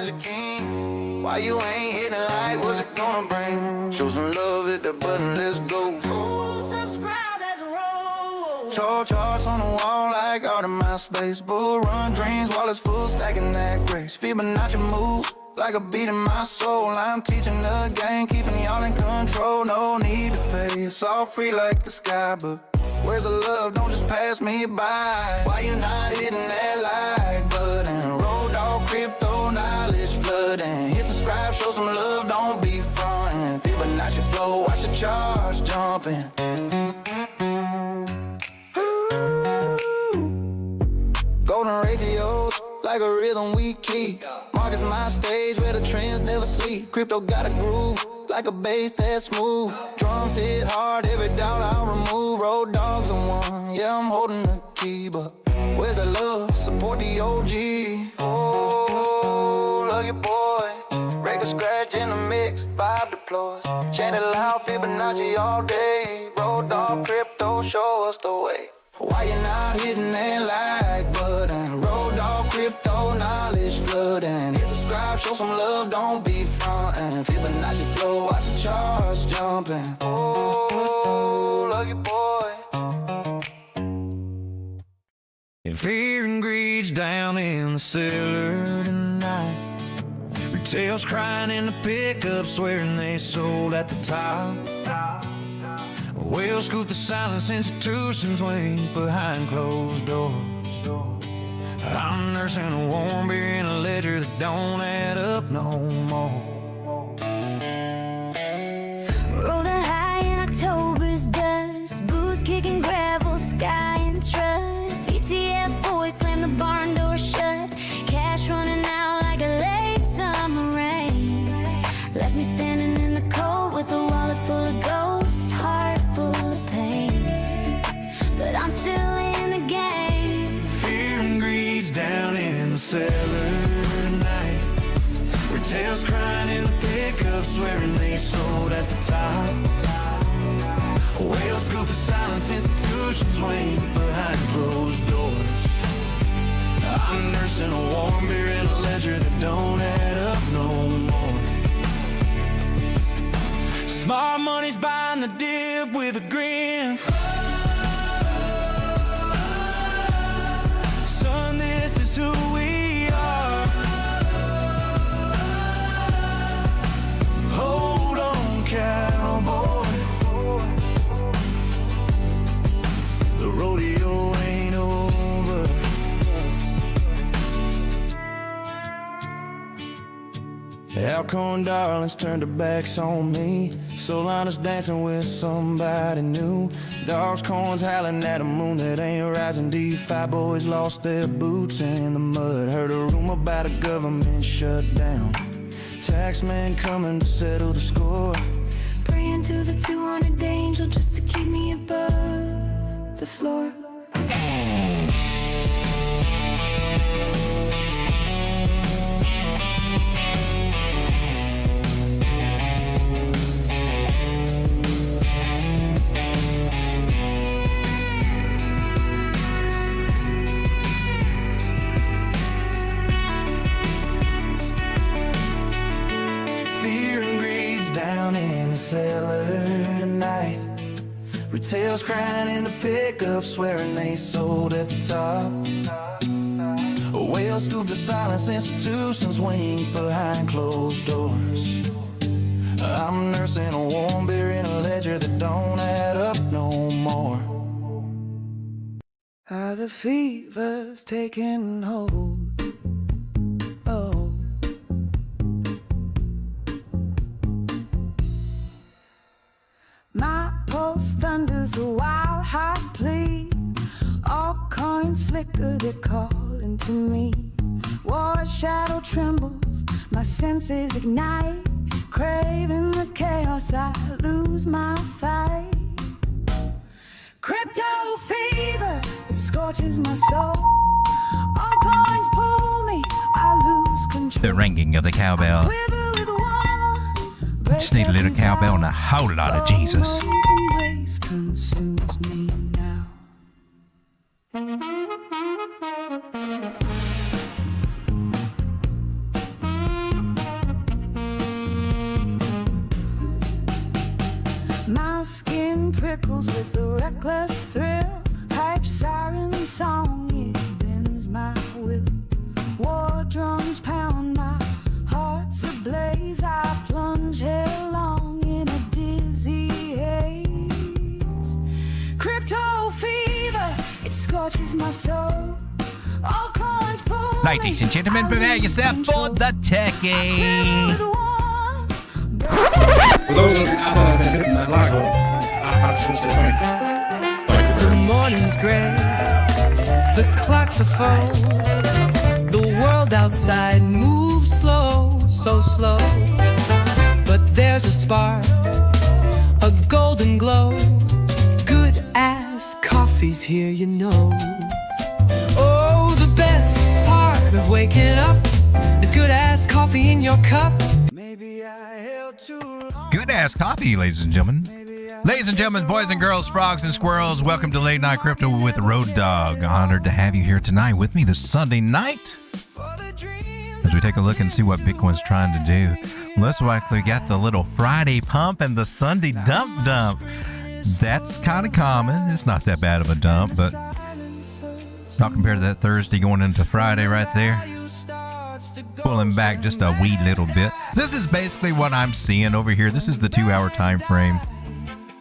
Magic King. Why you ain't hitting like, what's it gonna bring? Show some love, hit the button, let's go. Subscribe, let's roll. Charts on the wall like all the MySpace. Bull run dreams while it's full, stacking that grace. Fibonacci moves like a beat in my soul. I'm teaching the game, keeping y'all in control. No need to pay, it's all free like the sky. But where's the love? Don't just pass me by. Why you not hitting that like button? Road dog, crypto, knowledge flooding. Hit subscribe, show some love, don't be frontin'. Fibonacci flow, watch the charts jumping. Golden ratios, like a rhythm we keep. Market's my stage where the trends never sleep. Crypto got a groove, like a bass that's smooth. Drums hit hard, every doubt I'll remove. Road dogs are one, yeah, I'm holding the key. But where's the love? Support the OG. Oh, love your boy. Record scratch in the mix, vibe deploys. Chant it loud, Fibonacci all day. Road dog, crypto, show us the way. Why you not hitting that like button? Road dog, crypto, knowledge flooding. Hit subscribe, show some love, don't be frontin'. Fibonacci flow, watch the charts jumping. Oh, love your boy. And fear and greed's down in the cellar tonight. Retail's crying in the pickup, swearing they sold at the top. Well, scoop the silence, institutions wait behind closed doors. I'm nursing a warm beer in a ledger that don't add up no more. Rolling high in October's dust, boots kicking gravel, sky and trust. ETF boys slam the barn door shut, cash running out like a late summer rain. Left me standing in the cold with a wallet full of ghosts, heart full of pain. But I'm still in the game. Fear and greed's down in the cellar tonight. Retail's crying in the pickup, swearing they sold at the top. Whale scoop the silence, institutions wait behind closed doors. I'm nursing a warm beer in a ledger that don't add up no more. Smart money's buying the dip with a grin. Son, this is who we are. Hold on, cowboy. The rodeo ain't over. Alcorn darlings turned their backs on me. Solana's dancing with somebody new. Dogs, corns howling at a moon that ain't rising deep. Five boys lost their boots in the mud. Heard a rumor about a government shutdown. Taxman coming to settle the score. Praying to the 200 angel just to keep me above the floor. Cellar tonight. Retail's crying in the pickup, swearing they sold at the top. A whale scooped the silence, institutions wink behind closed doors. I'm nursing a warm beer in a ledger that don't add up no more. The fever's taking hold. Oh. My pulse thunders a wild heart plea. All coins flicker, they're calling to me. War shadow trembles, my senses ignite. Craving the chaos, I lose my fight. Crypto fever, it scorches my soul. All coins pull me, I lose control. The ringing of the cowbell. Just need a little cowbell and a whole lot of Jesus. Embrace consumes me now. My skin prickles with a reckless thrill. Pipe siren song, it bends my will. War drums pound, my heart's ablaze. I plunge headlong in a dizzy haze. Crypto fever, it scorches my soul. All coins pull. Ladies and gentlemen, prepare yourself for the techie. For those of you out there that have been hitting that like I just want to say thank you. The morning's gray, the clocks are full. The world outside moves slow, so slow. But there's a spark, a golden glow. Good as coffee's here, you know. Oh, the best part of waking up is good as coffee in your cup. Maybe I held too long. Good ass coffee, ladies and gentlemen. Ladies and gentlemen, boys and girls, frogs and squirrels, welcome to Late Night Crypto with Road Dogg. Honored to have you here tonight with me this Sunday night as we take a look and see what Bitcoin's trying to do. Looks like we got the little Friday pump and the Sunday dump. That's kind of common. It's not that bad of a dump, but not compared to that Thursday going into Friday right there. Pulling back just a wee little bit. This is basically what I'm seeing over here. This is the 2-hour time frame.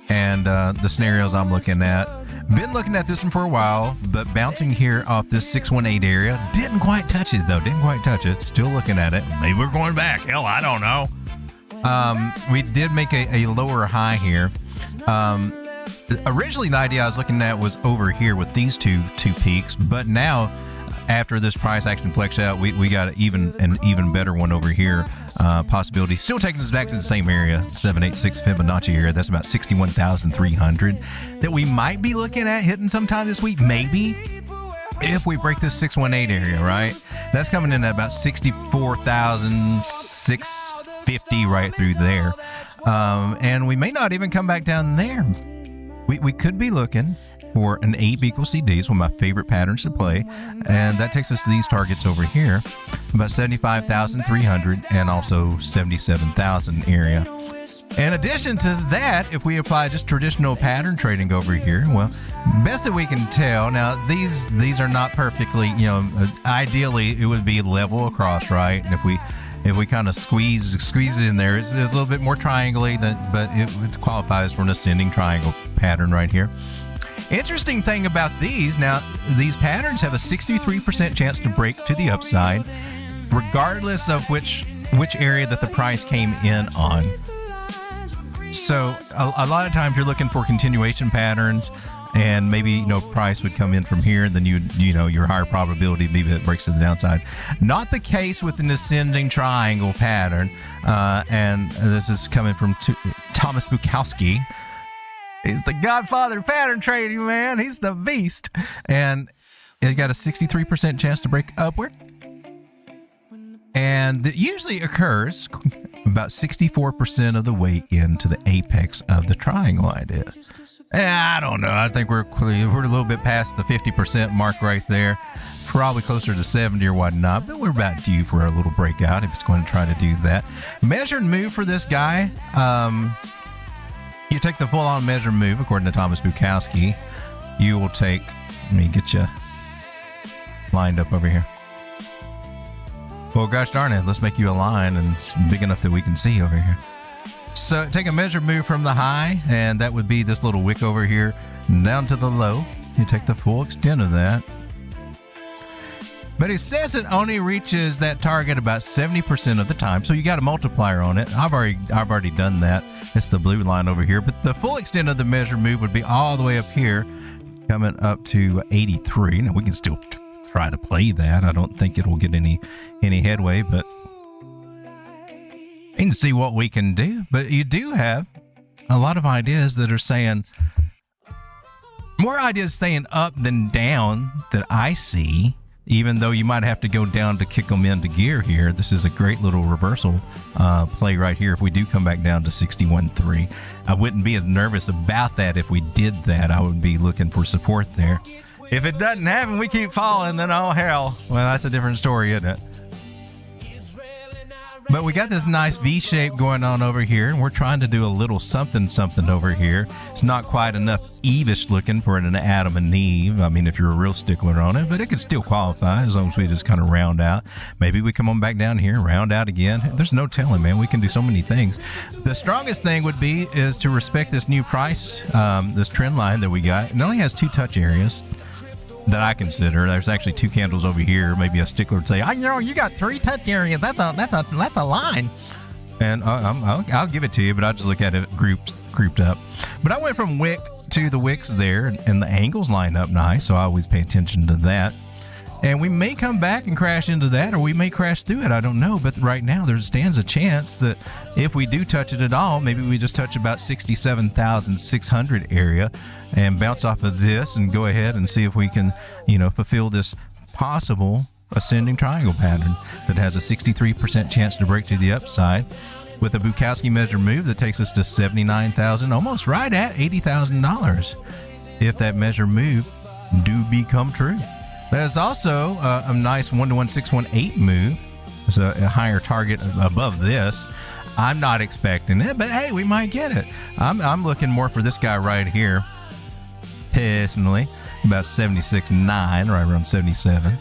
And the scenarios I'm looking at. Been looking at this one for a while, but bouncing here off this 618 area. Didn't quite touch it, though. Didn't quite touch it. Still looking at it. Maybe we're going back. Hell, I don't know. We did make a lower high here. Originally, the idea I was looking at was over here with these two peaks, but now, after this price action flex out, we got an even better one over here. Possibility still taking us back to the same area, 786 Fibonacci area. That's about 61,300 that we might be looking at hitting sometime this week, maybe, if we break this 618 area, right? That's coming in at about 64,650 right through there. And we may not even come back down there. We could be looking for an 8 equals CDs, one of my favorite patterns to play, and that takes us to these targets over here, about 75,300 and also 77,000 area. In addition to that, if we apply just traditional pattern trading over here, well, best that we can tell, now these are not perfectly, ideally it would be level across, right? And if we kind of squeeze it in there, it's a little bit more triangly, but it qualifies for an ascending triangle pattern right here. Interesting thing about these patterns have a 63% chance to break to the upside, regardless of which area that the price came in on. So a lot of times you're looking for continuation patterns, and maybe price would come in from here, and then your higher probability maybe it breaks to the downside. Not the case with an ascending triangle pattern, and this is coming from Thomas Bukowski. He's the godfather of pattern trading, man. He's the beast. And it got a 63% chance to break upward. And it usually occurs about 64% of the way into the apex of the triangle idea. I don't know. I think we're a little bit past the 50% mark right there. Probably closer to 70 or whatnot, but we're about due for a little breakout if it's going to try to do that. Measured move for this guy. You take the full-on measure move, according to Thomas Bukowski. You will take, let me get you lined up over here. Well, gosh darn it, let's make you a line, and it's big enough that we can see over here. So take a measure move from the high, and that would be this little wick over here, down to the low. You take the full extent of that. But he says it only reaches that target about 70% of the time, so you got a multiplier on it. I've already done that. It's the blue line over here, but the full extent of the measure move would be all the way up here, coming up to 83. Now we can still try to play that. I don't think it will get any headway, but we can see what we can do. But you do have a lot of ideas that are saying, more ideas saying up than down that I see. Even though you might have to go down to kick them into gear here, this is a great little reversal play right here. If we do come back down to 61.3, I wouldn't be as nervous about that. If we did that, I would be looking for support there. If it doesn't happen, we keep falling, then oh hell. Well, that's a different story, isn't it? But we got this nice V shape going on over here, and we're trying to do a little something over here. It's not quite enough Eve-ish looking for an Adam and Eve. I mean, if you're a real stickler on it, but it could still qualify as long as we just kind of round out. Maybe we come on back down here, round out again. There's no telling, man. We can do so many things. The strongest thing would be is to respect this new price, this trend line that we got. It only has 2 touch areas that I consider. There's actually 2 candles over here. Maybe a stickler would say, you got 3 touch areas. That's a line. And I'll give it to you, but I'll just look at it grouped up. But I went from wick to the wicks there, and the angles line up nice, so I always pay attention to that. And we may come back and crash into that, or we may crash through it. I don't know. But right now, there stands a chance that if we do touch it at all, maybe we just touch about 67,600 area and bounce off of this and go ahead and see if we can, fulfill this possible ascending triangle pattern that has a 63% chance to break to the upside with a Bukowski measure move that takes us to 79,000, almost right at $80,000 if that measure move do become true. There's also a nice 1-to-1-618 move. It's a higher target above this. I'm not expecting it, but hey, we might get it. I'm looking more for this guy right here, personally, about 76.9, right around 77,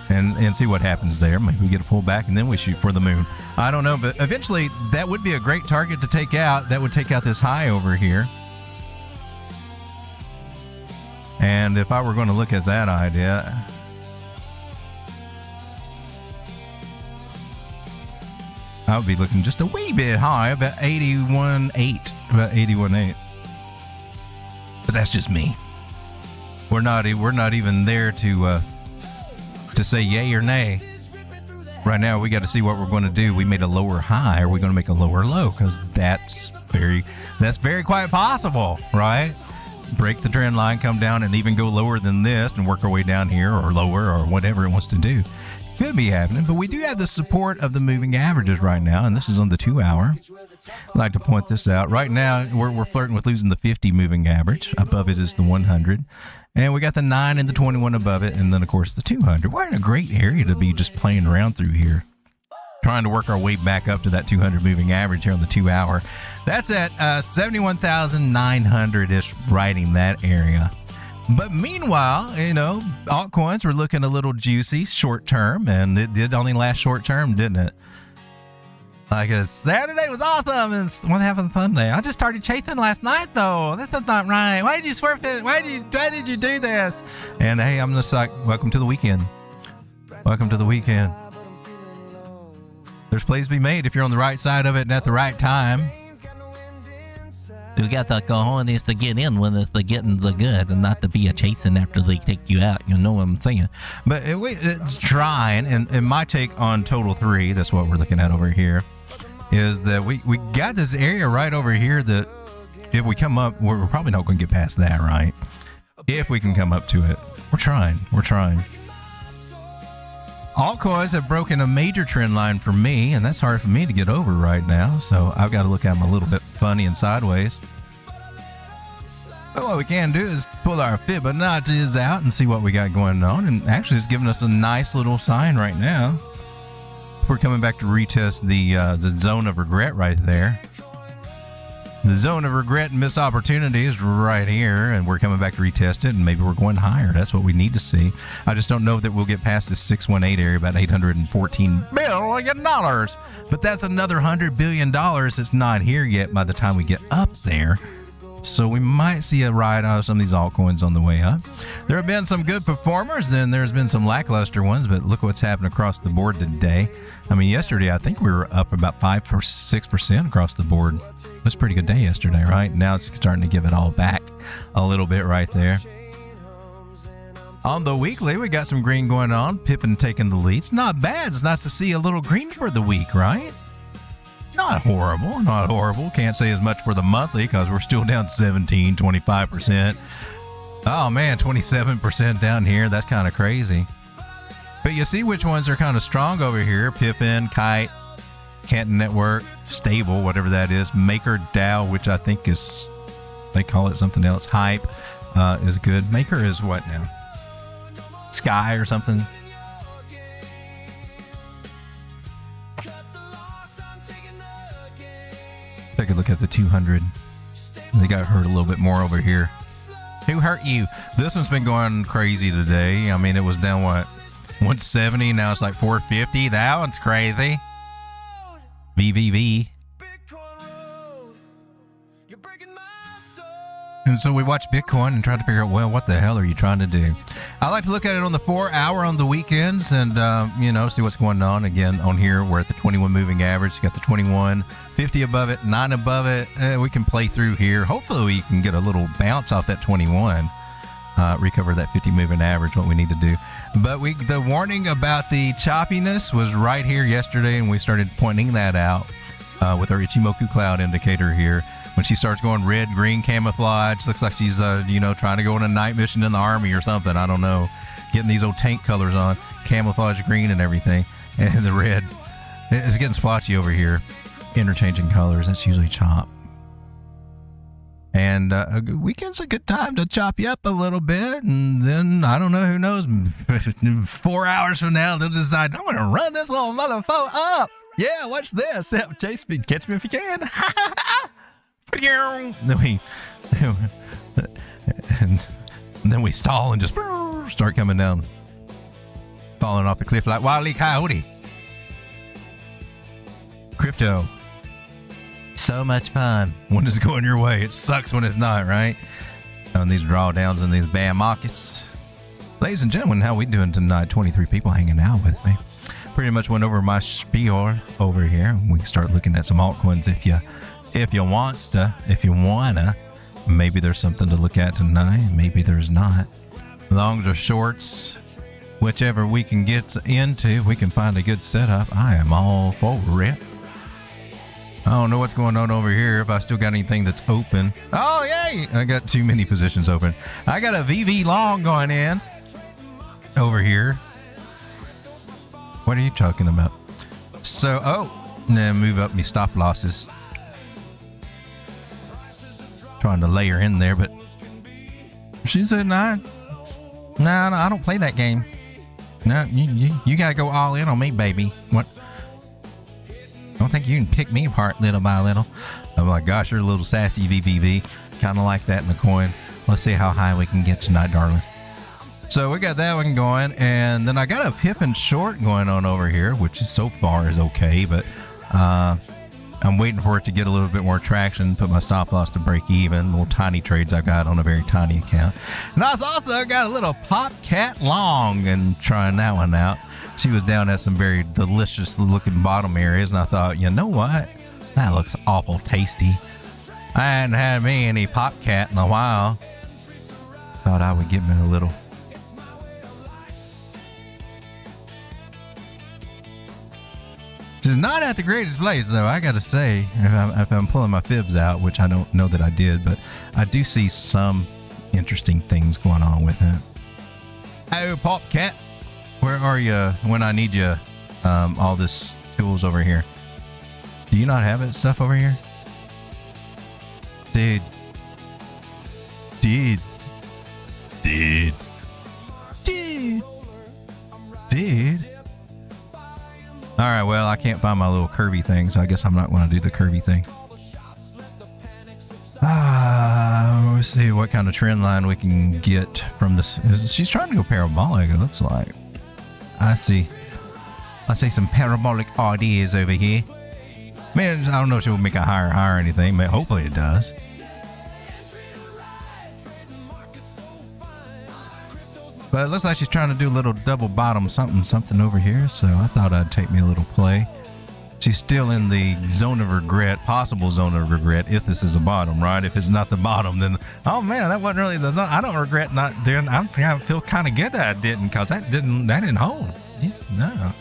and see what happens there. Maybe we get a pullback and then we shoot for the moon. I don't know, but eventually that would be a great target to take out. That would take out this high over here. And if I were going to look at that idea, I would be looking just a wee bit high, about 81.8. But that's just me. We're not even there to say yay or nay. Right now, we got to see what we're going to do. We made a lower high. Are we going to make a lower low? Because that's very quite possible, right? Break the trend line, come down, and even go lower than this and work our way down here or lower or whatever it wants to do. Could be happening, but we do have the support of the moving averages right now, and this is on the 2-hour. I'd like to point this out. Right now, we're flirting with losing the 50 moving average. Above it is the 100. And we got the 9 and the 21 above it, and then, of course, the 200. We're in a great area to be just playing around through here, trying to work our way back up to that 200 moving average here on the 2-hour. That's at 71,900-ish, right in that area. But meanwhile, altcoins were looking a little juicy short term, and it did only last short term, didn't it? Like Saturday was awesome, and what happened Sunday? I just started chasing last night, though. This is not right. Why did you swerve it? Why did you do this? And hey, I'm just like, welcome to the weekend. Welcome to the weekend. There's plays to be made if you're on the right side of it and at the right time. You got the cojones to get in when it's the getting the good and not to be a chasing after they take you out. You know what I'm saying? But it's trying. And my take on total 3, that's what we're looking at over here, is that we got this area right over here that if we come up, we're probably not going to get past that, right? If we can come up to it. We're trying. Altcoins have broken a major trend line for me, and that's hard for me to get over right now, so I've got to look at them a little bit funny and sideways. But what we can do is pull our Fibonacci's out and see what we got going on, and actually it's giving us a nice little sign right now. We're coming back to retest the zone of regret right there. The zone of regret and missed opportunities right here, and we're coming back to retest it, and maybe we're going higher. That's what we need to see. I just don't know that we'll get past this 618 area, about $814 billion. But that's another $100 billion that's not here yet by the time we get up there. So we might see a ride out of some of these altcoins on the way up. There have been some good performers, and there's been some lackluster ones, but look what's happened across the board today. I mean, yesterday, I think we were up about 5 or 6% across the board. It was a pretty good day yesterday, right? Now it's starting to give it all back a little bit right there. On the weekly, we got some green going on. Pippin taking the lead. It's not bad. It's nice to see a little green for the week, right? Not horrible. Can't say as much for the monthly because we're still down 17, 25%. Oh man, 27% down here. That's kind of crazy. But you see which ones are kind of strong over here. Pippin, Kite, Canton Network, Stable, whatever that is. Maker DAO, which I think is, they call it something else. Hype is good. Maker is what now? Sky or something? Take a look at the 200. They got hurt a little bit more over here. Who hurt you? This one's been going crazy today. I mean, it was down, what, 170? Now it's like 450. That one's crazy. VVV. And so we watch Bitcoin and try to figure out, well, what the hell are you trying to do? I like to look at it on the 4 hour on the weekends and, see what's going on. Again, on here, we're at the 21 moving average. You got the 21, 50 above it, 9 above it. We can play through here. Hopefully we can get a little bounce off that 21, recover that 50 moving average, what we need to do. But the warning about the choppiness was right here yesterday, and we started pointing that out with our Ichimoku cloud indicator here. When she starts going red, green camouflage, looks like she's, trying to go on a night mission in the army or something. I don't know. Getting these old tank colors on, camouflage green and everything. And the red, it's getting splotchy over here. Interchanging colors, that's usually chop. And weekend's a good time to chop you up a little bit. And then, I don't know, who knows, 4 hours from now, they'll decide, I'm going to run this little motherfucker up. Yeah, watch this. Chase me, catch me if you can. Then we stall and just start coming down, falling off the cliff like Wile E. Coyote. Crypto, so much fun when it's going your way. It sucks when it's not, right? On these drawdowns and these bear markets. Ladies and gentlemen, how we doing tonight? 23 people hanging out with me. Pretty much went over my spiel over here. We can start looking at some altcoins if you wanna. Maybe there's something to look at tonight. Maybe there's not. Longs or shorts, whichever we can get into, we can find a good setup. I am all for it. I don't know what's going on over here. If I still got anything that's open. Oh, yay! I got too many positions open. I got a VV long going in over here. What are you talking about? So, now move up me stop losses. Trying to layer in there, but she said, no, I don't play that game. No, you gotta go all in on me, baby. What? I don't think you can pick me apart little by little. Oh my gosh, you're a little sassy VVV. Kind of like that in the coin. Let's see how high we can get tonight, darling. So we got that one going, and then I got a Pippin short going on over here, which is so far is okay, but I'm waiting for it to get a little bit more traction, put my stop loss to break even. Little tiny trades I got on a very tiny account. And I also got a little Pop Cat long and trying that one out. She was down at some very delicious looking bottom areas, and I thought, you know what? That looks awful tasty. I hadn't had me any Pop Cat in a while. Thought I would get me a little. She's not at the greatest place, though, I gotta say, if I'm pulling my fibs out, which I don't know that I did, but I do see some interesting things going on with it. Oh, Pop Cat, where are you when I need you? All this tools over here. Do you not have it stuff over here? Dude. All right, well, I can't find my little curvy thing, so I guess I'm not going to do the curvy thing. Let's see what kind of trend line we can get from this. She's trying to go parabolic, it looks like. I see some parabolic ideas over here. Man, I don't know if she'll make a higher high or anything, but hopefully it does. But it looks like she's trying to do a little double bottom something over here, so I thought I'd take me a little play. She's still in the zone of regret, possible zone of regret, if this is a bottom, right? If it's not the bottom, then, oh man, that wasn't really the zone. I don't regret not doing, I feel kind of good that I didn't, because that didn't hold. No.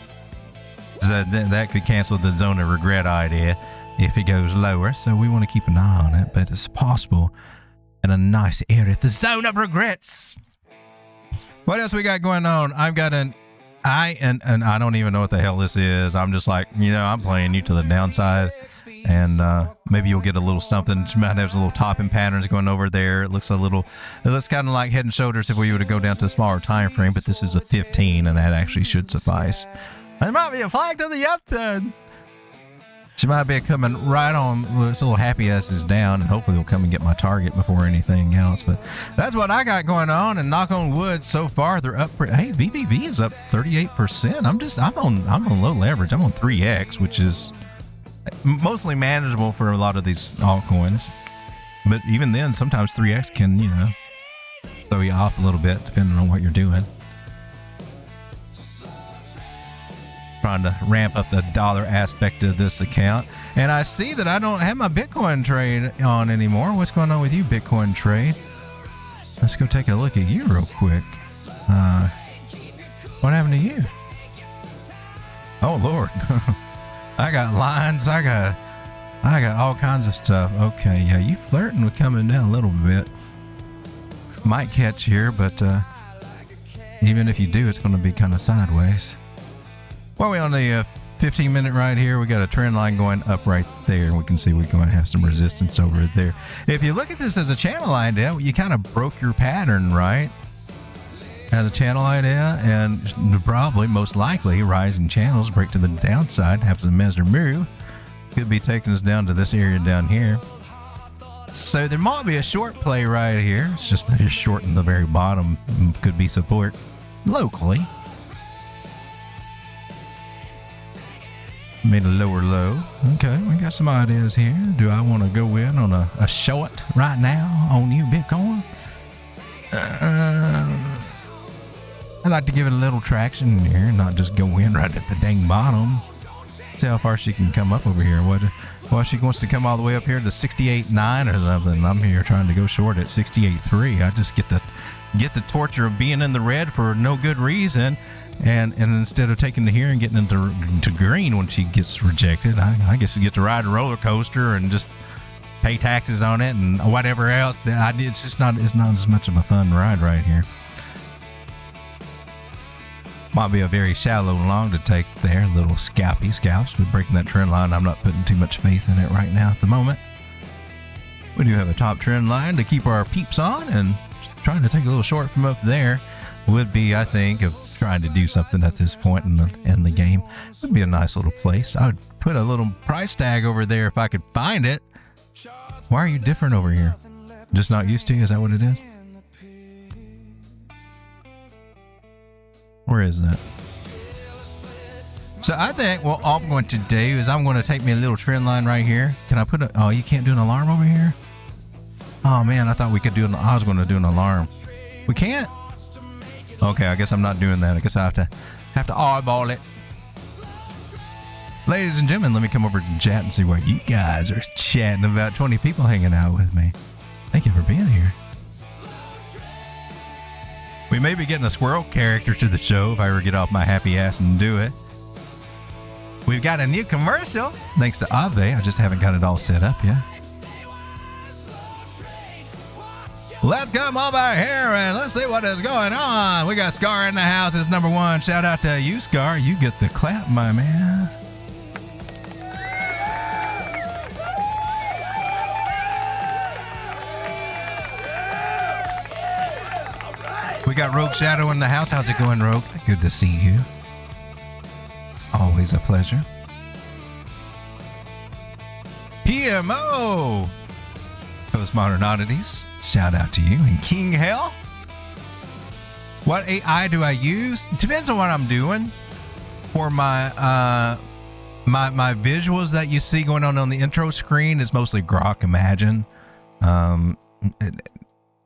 So that could cancel the zone of regret idea if it goes lower, so we want to keep an eye on it, but it's possible in a nice area, the zone of regrets. What else we got going on? I've got and I don't even know what the hell this is. I'm just like, I'm playing you to the downside, and maybe you'll get a little something. She might have a little topping patterns going over there. It looks kind of like Head and Shoulders if we were to go down to a smaller time frame, but this is a 15, and that actually should suffice. There might be a flag to the upside. She might be coming right on. This little happy ass is down, and hopefully will come and get my target before anything else. But that's what I got going on. And knock on wood, so far they're up. Hey, VVV is up 38%. I'm on low leverage. I'm on 3x, which is mostly manageable for a lot of these altcoins. But even then, sometimes 3x can, throw you off a little bit depending on what you're doing. Trying to ramp up the dollar aspect of this account. And I see that I don't have my Bitcoin trade on anymore. What's going on with you, Bitcoin trade? Let's go take a look at you real quick. What happened to you? Oh, Lord. I got lines. I got all kinds of stuff. Okay, yeah, you flirting with coming down a little bit. Might catch here, but even if you do, it's going to be kind of sideways. Well, we're on the 15-minute right here. We got a trend line going up right there, and we can see we're going to have some resistance over there. If you look at this as a channel idea, you kind of broke your pattern, right? As a channel idea, and probably, most likely, rising channels break to the downside, have some measure move. Could be taking us down to this area down here. So there might be a short play right here. It's just that it's short in the very bottom. Could be support locally. Made a lower low. Okay, we got some ideas here. Do I want to go in on a short right now on you, Bitcoin? I like to give it a little traction here, not just go in right at the dang bottom. See how far she can come up over here. Well, she wants to come all the way up here to 68.9 or something. I'm here trying to go short at 68.3. I just get the torture of being in the red for no good reason. And instead of taking the here and getting into green when she gets rejected, I guess you get to ride a roller coaster and just pay taxes on it and whatever else. It's not as much of a fun ride right here. Might be a very shallow long to take there. Little scalps, but breaking that trend line, I'm not putting too much faith in it right now at the moment. We do have a top trend line to keep our peeps on, and trying to take a little short from up there would be, I think, of trying to do something at this point in the game. Would be a nice little place. I would put a little price tag over there if I could find it. Why are you different over here? Just not used to you? Is that what it is? Where is that? So I think what I'm going to do is I'm going to take me a little trend line right here. Can I put a... Oh, you can't do an alarm over here? Oh, man, I thought we could do an... I was going to do an alarm. We can't? Okay, I guess I'm not doing that. I guess I have to eyeball it. Ladies and gentlemen, let me come over to chat and see what you guys are chatting about. 20 people hanging out with me. Thank you for being here. We may be getting a squirrel character to the show if I ever get off my happy ass and do it. We've got a new commercial, thanks to Ave. I just haven't got it all set up yet. Let's come over here and let's see what is going on. We got Scar in the house. It's number one. Shout out to you, Scar. You get the clap, my man. We got Rogue Shadow in the house. How's it going, Rogue? Good to see you. Always a pleasure. PMO! Postmodern Oddities. Shout out to you. And King Hell. What AI do I use? Depends on what I'm doing. For my my visuals that you see going on the intro screen is mostly Grok Imagine.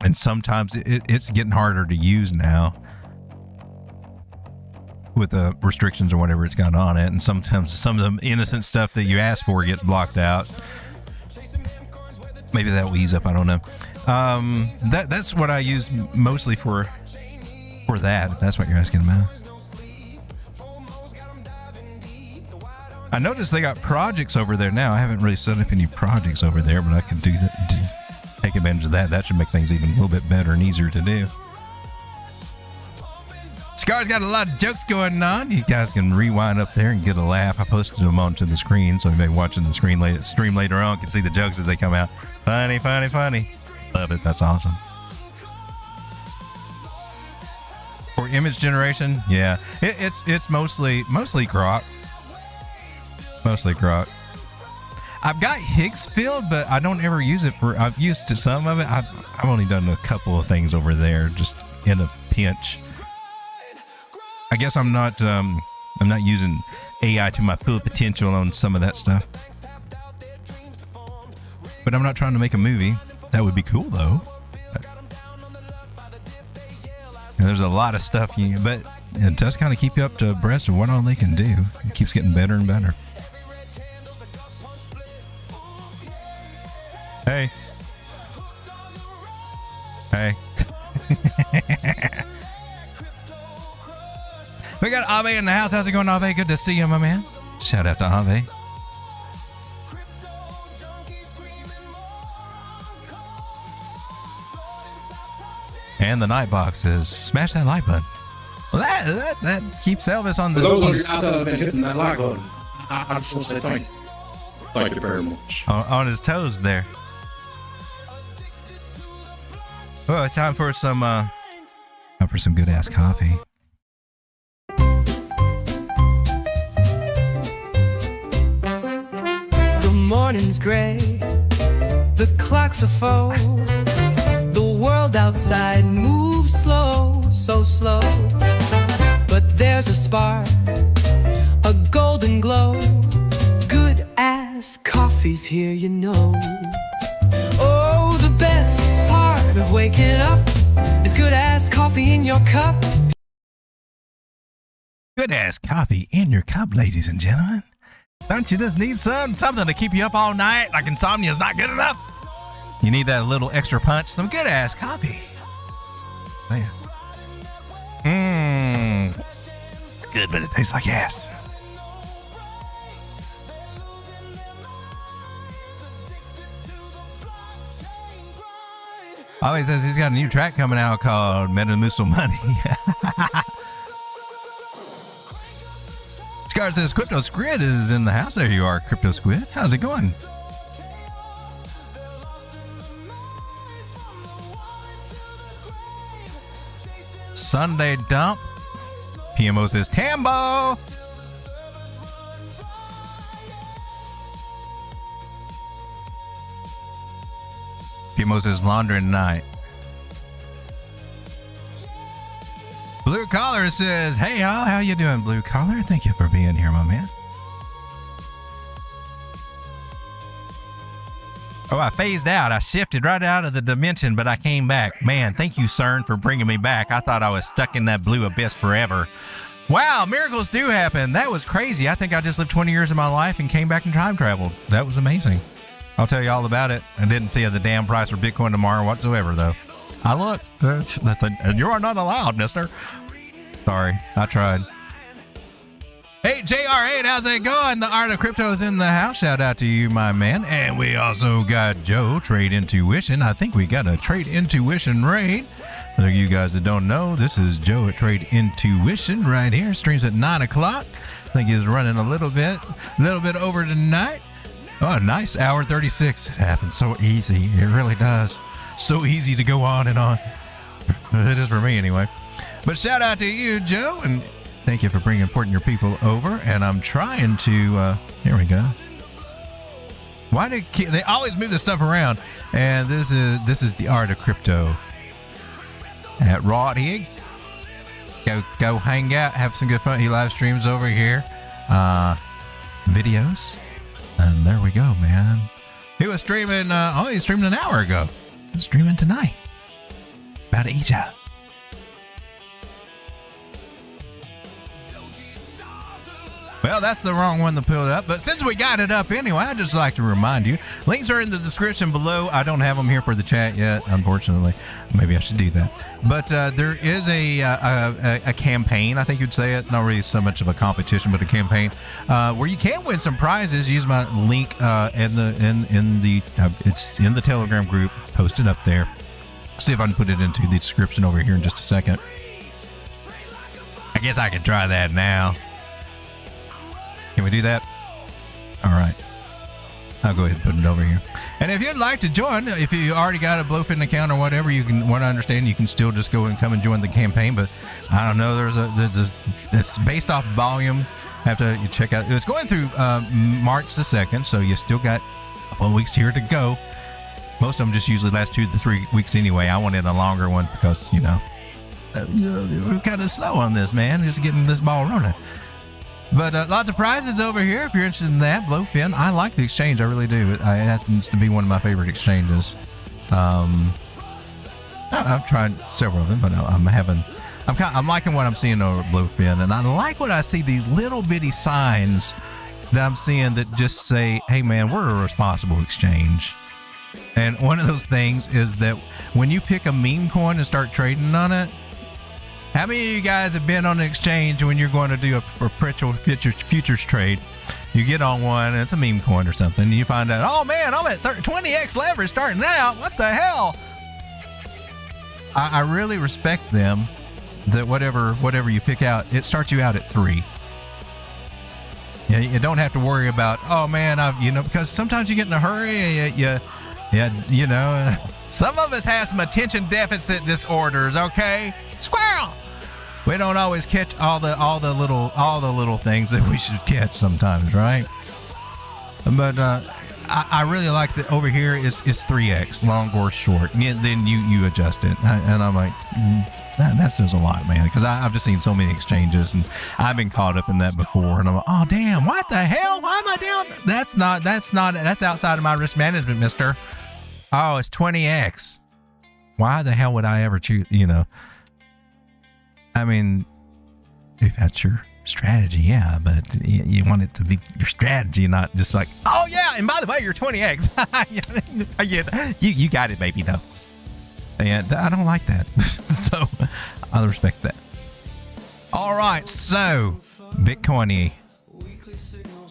And sometimes it's getting harder to use now with the restrictions or whatever it's got on it. And sometimes some of the innocent stuff that you ask for gets blocked out. Maybe that will ease up. I don't know. That's what I use mostly for that, if that's what you're asking about. I noticed they got projects over there now. I haven't really set up any projects over there, but I could do that. Take advantage of that. That should make things even a little bit better and easier to do. Scar's got a lot of jokes going on. You guys can rewind up there and get a laugh. I posted them onto the screen, so anybody watching the stream later on can see the jokes as they come out. Funny, funny, funny. Love it. That's awesome. For image generation, yeah, it's mostly Grok. Mostly Grok. I've got Higgsfield, but I don't ever use it for. I've used some of it. I've only done a couple of things over there, just in a pinch. I guess I'm not using AI to my full potential on some of that stuff. But I'm not trying to make a movie. That would be cool though. And there's a lot of stuff but it does kind of keep you up to abreast of what all they can do. It keeps getting better and better. Hey. Hey. We got Ave in the house. How's it going, Ave? Good to see you, my man. Shout out to Ave. And the night box says, smash that like button. Well, that keeps Elvis on the. For those of you out there that have been hitting that like button, I just want to say thank you. Thank you very much. On his toes there. Well, it's time for some good ass coffee. The morning's gray, the clocks are full. The world outside moves slow, so slow. But there's a spark, a golden glow. Good ass coffee's here, you know. Oh, the best part of waking up is good ass coffee in your cup. Good ass coffee in your cup, ladies and gentlemen. Don't you just need something to keep you up all night? Like insomnia's not good enough. You need that little extra punch. Some good ass coffee. Man. It's good, but it tastes like ass. Always says he's got a new track coming out called Metamucil Money. Scar says Crypto Squid is in the house. There you are, Crypto Squid. How's it going? Sunday dump. PMO says Tambo. PMO says laundry night. Blue Collar says, hey y'all, how you doing, Blue Collar? Thank you for being here, my man. Oh, I phased out. I shifted right out of the dimension, but I came back. Man, thank you, CERN, for bringing me back. I thought I was stuck in that blue abyss forever. Wow, miracles do happen. That was crazy. I think I just lived 20 years of my life and came back and time traveled. That was amazing. I'll tell you all about it. I didn't see the damn price for Bitcoin tomorrow whatsoever, though. I looked. You are not allowed, mister. Sorry, I tried. Hey, JR8, how's it going? The Art of Crypto is in the house. Shout out to you, my man. And we also got Joe, Trade Intuition. I think we got a Trade Intuition raid. For you guys that don't know, this is Joe at Trade Intuition right here. Streams at 9 o'clock. I think he's running a little bit over tonight. Oh, nice. Hour 36. It happens so easy. It really does. So easy to go on and on. It is for me anyway. But shout out to you, Joe, and thank you for bringing your people over. And I'm trying to, here we go. Why do they always move this stuff around? And this is the Art of Crypto at Raw Hig. Go hang out, have some good fun. He live streams over here, videos, and there we go, man. He was streaming. He streamed an hour ago. He's streaming tonight about Asia. Well, that's the wrong one to pull it up, but since we got it up anyway, I'd just like to remind you, links are in the description below. I don't have them here for the chat yet, unfortunately. Maybe I should do that. But there is a campaign, I think you'd say it, not really so much of a competition, but a campaign where you can win some prizes. Use my link it's in the Telegram group, posted up there. See if I can put it into the description over here in just a second. I guess I could try that now. Can we do that? All right. I'll go ahead and put it over here. And if you'd like to join, if you already got a Blowfin account or whatever, you can. What I understand, you can still just go and come and join the campaign. But I don't know. It's based off volume. Have to check out. It's going through March the 2nd, so you still got a couple of weeks here to go. Most of them just usually last 2 to 3 weeks anyway. I wanted a longer one because we're kind of slow on this, man. Just getting this ball running. But lots of prizes over here if you're interested in that. Blowfin. I like the exchange. I really do. It happens to be one of my favorite exchanges. I've tried several of them, but I'm liking what I'm seeing over Blowfin, and I like what I see, these little bitty signs that I'm seeing that just say, hey man, we're a responsible exchange. And one of those things is that when you pick a meme coin and start trading on it, how many of you guys have been on an exchange when you're going to do a perpetual futures trade? You get on one and it's a meme coin or something, and you find out, oh man, I'm at 20x leverage starting out. What the hell? I really respect them. That whatever you pick out, it starts you out at 3. You don't have to worry about, oh man, because sometimes you get in a hurry. Some of us have some attention deficit disorders. Okay, squirrel. We don't always catch all the little things that we should catch sometimes, right? But I really like that over here. It's 3x, long or short. And then you adjust it, and I'm like. That says a lot, man, because I've just seen so many exchanges, and I've been caught up in that before, and I'm like, oh damn, what the hell? Why am I down? That's outside of my risk management, mister. Oh, it's 20x. Why the hell would I ever choose? I mean, if that's your strategy, yeah, but you want it to be your strategy, not just like, oh yeah, and by the way, you're 20x. You got it, baby, though. And I don't like that. So I respect that. All right. So Bitcoin.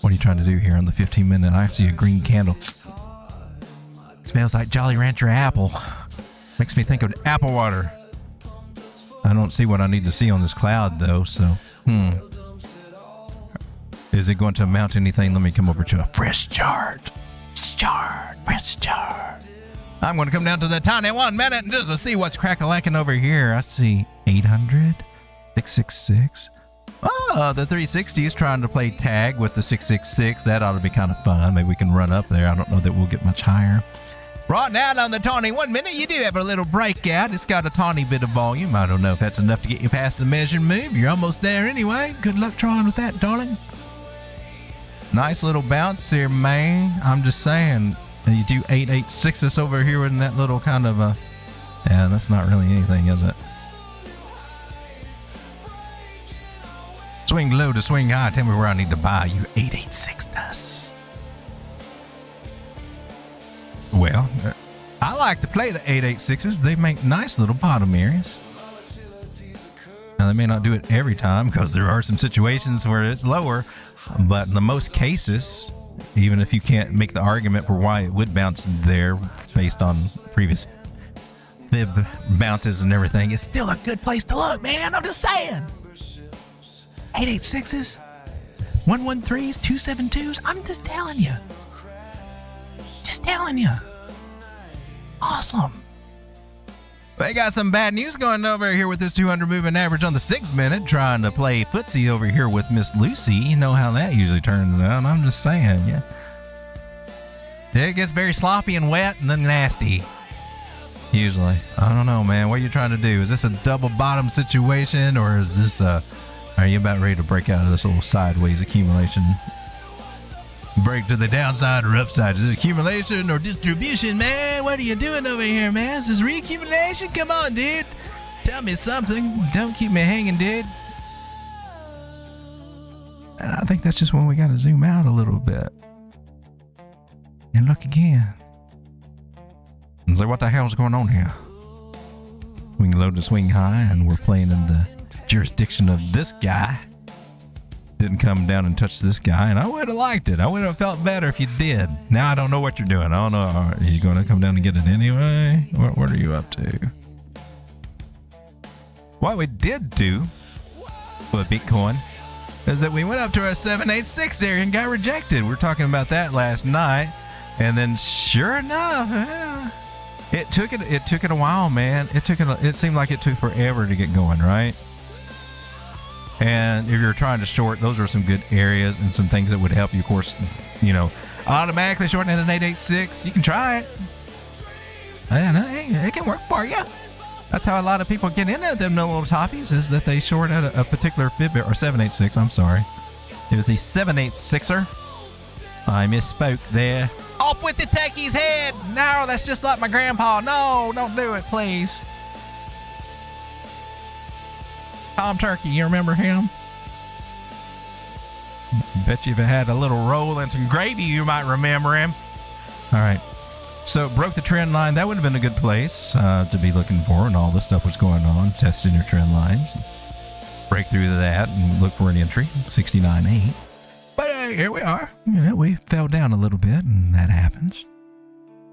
What are you trying to do here on the 15-minute? I see a green candle. Smells like Jolly Rancher apple. Makes me think of apple water. I don't see what I need to see on this cloud though. So, is it going to amount to anything? Let me come over to a fresh chart. Fresh chart. I'm going to come down to the tiny 1 minute and just to see what's crack-a-lacking over here. I see 800, 666. Oh, the 360 is trying to play tag with the 666. That ought to be kind of fun. Maybe we can run up there. I don't know that we'll get much higher. Right now on the tiny 1 minute, you do have a little breakout. It's got a tiny bit of volume. I don't know if that's enough to get you past the measured move. You're almost there anyway. Good luck trying with that, darling. Nice little bounce here, man. I'm just saying. You do 886s over here in that little kind of yeah, that's not really anything, is it? Swing low to swing high. Tell me where I need to buy you 886s. Well, I like to play the 886s. They make nice little bottom areas. Now, they may not do it every time because there are some situations where it's lower, but in the most cases, even if you can't make the argument for why it would bounce there based on previous fib bounces and everything, it's still a good place to look, man. I'm just saying. 886s, 113s, 272s. I'm just telling you. Just telling you. Awesome. We got some bad news going over here with this 200 moving average on the 6 minute, trying to play footsie over here with Miss Lucy. You know how that usually turns out. I'm just saying, yeah. It gets very sloppy and wet and then nasty. Usually. I don't know, man. What are you trying to do? Is this a double bottom situation, or is this are you about ready to break out of this little sideways accumulation? Break to the downside or upside? Is it accumulation or distribution, man? What are you doing over here, man? Is this reaccumulation? Come on, dude. Tell me something. Don't keep me hanging, dude. And I think that's just when we got to zoom out a little bit and look again and say, what the hell's going on here? Swing low to swing high, and we're playing in the jurisdiction of this guy. Didn't come down and touch this guy, and I would have liked it. I would have felt better if you did. Now I don't know what you're doing. I don't know. Are you going to come down and get it anyway? What are you up to? What we did do with Bitcoin is that we went up to our 786 area and got rejected. We were talking about that last night. And then sure enough, it took it a while, man. It seemed like it took forever to get going, right? And if you're trying to short, those are some good areas and some things that would help you. Of course, you know, automatically shorting at an 886. You can try it. And it can work for you. That's how a lot of people get into them little toppies, is that they short at a particular fib or 786. I'm sorry. It was the 786er. I misspoke there. Off with the techie's head! No, that's just like my grandpa. No, don't do it, please. Tom Turkey, you remember him? Bet you if it had a little roll and some gravy, you might remember him. All right. So broke the trend line. That would have been a good place to be looking for, and all this stuff was going on. Testing your trend lines. Break through to that and look for an entry. 69.8. But here we are. You know, we fell down a little bit, and that happens.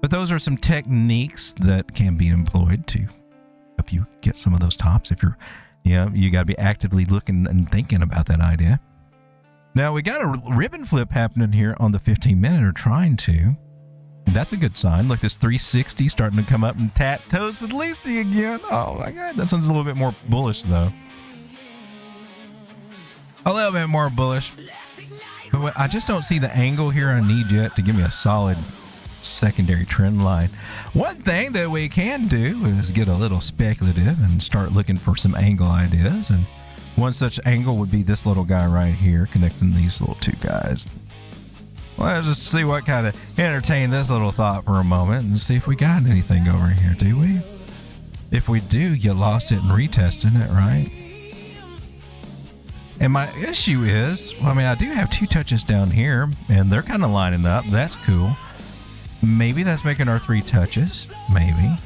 But those are some techniques that can be employed to help you get some of those tops. If you're, you got to be actively looking and thinking about that idea. Now, we got a ribbon flip happening here on the 15-minute, or trying to. That's a good sign. Look, this 360 starting to come up and tap toes with Lucy again. Oh, my God. That sounds a little bit more bullish, though. A little bit more bullish. But I just don't see the angle here I need yet to give me a solid secondary trend line. One thing that we can do is get a little speculative and start looking for some angle ideas. And one such angle would be this little guy right here, connecting these little two guys. Let's just see what kind of entertain this little thought for a moment and see if we got anything over here, do we? If we do, you lost it and retesting it, right? And my issue is, well, I mean, I do have two touches down here, and they're kind of lining up. That's cool. Maybe that's making our three touches. Maybe.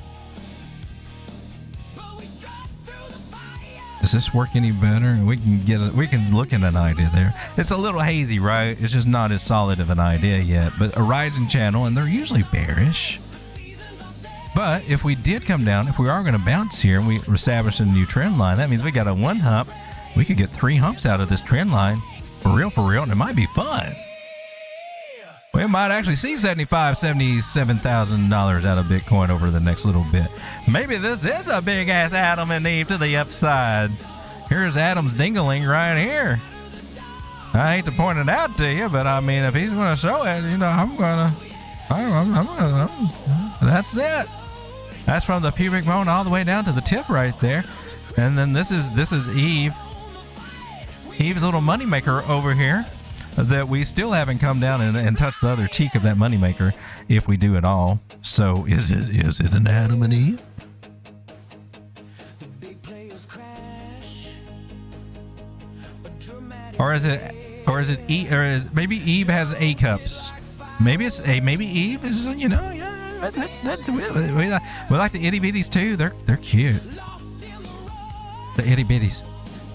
Does this work any better? We can look at an idea there. It's a little hazy, right? It's just not as solid of an idea yet. But a rising channel, and they're usually bearish. But if we did come down, if we are going to bounce here and we establish a new trend line, that means we got a one hump. We could get three humps out of this trend line. For real, and it might be fun. We might actually see $77,000 out of Bitcoin over the next little bit. Maybe this is a big-ass Adam and Eve to the upside. Here's Adam's dingling right here. I hate to point it out to you, but I mean, if he's going to show it, I'm going to... That's it. That's from the pubic bone all the way down to the tip right there. And then this is Eve. Eve's little moneymaker over here that we still haven't come down and touched the other cheek of that moneymaker, if we do at all. So is it an Adam and Eve? Or is it Eve? Or is maybe Eve has A cups? Maybe Eve is, we like the itty bitties too. They're cute. The itty bitties.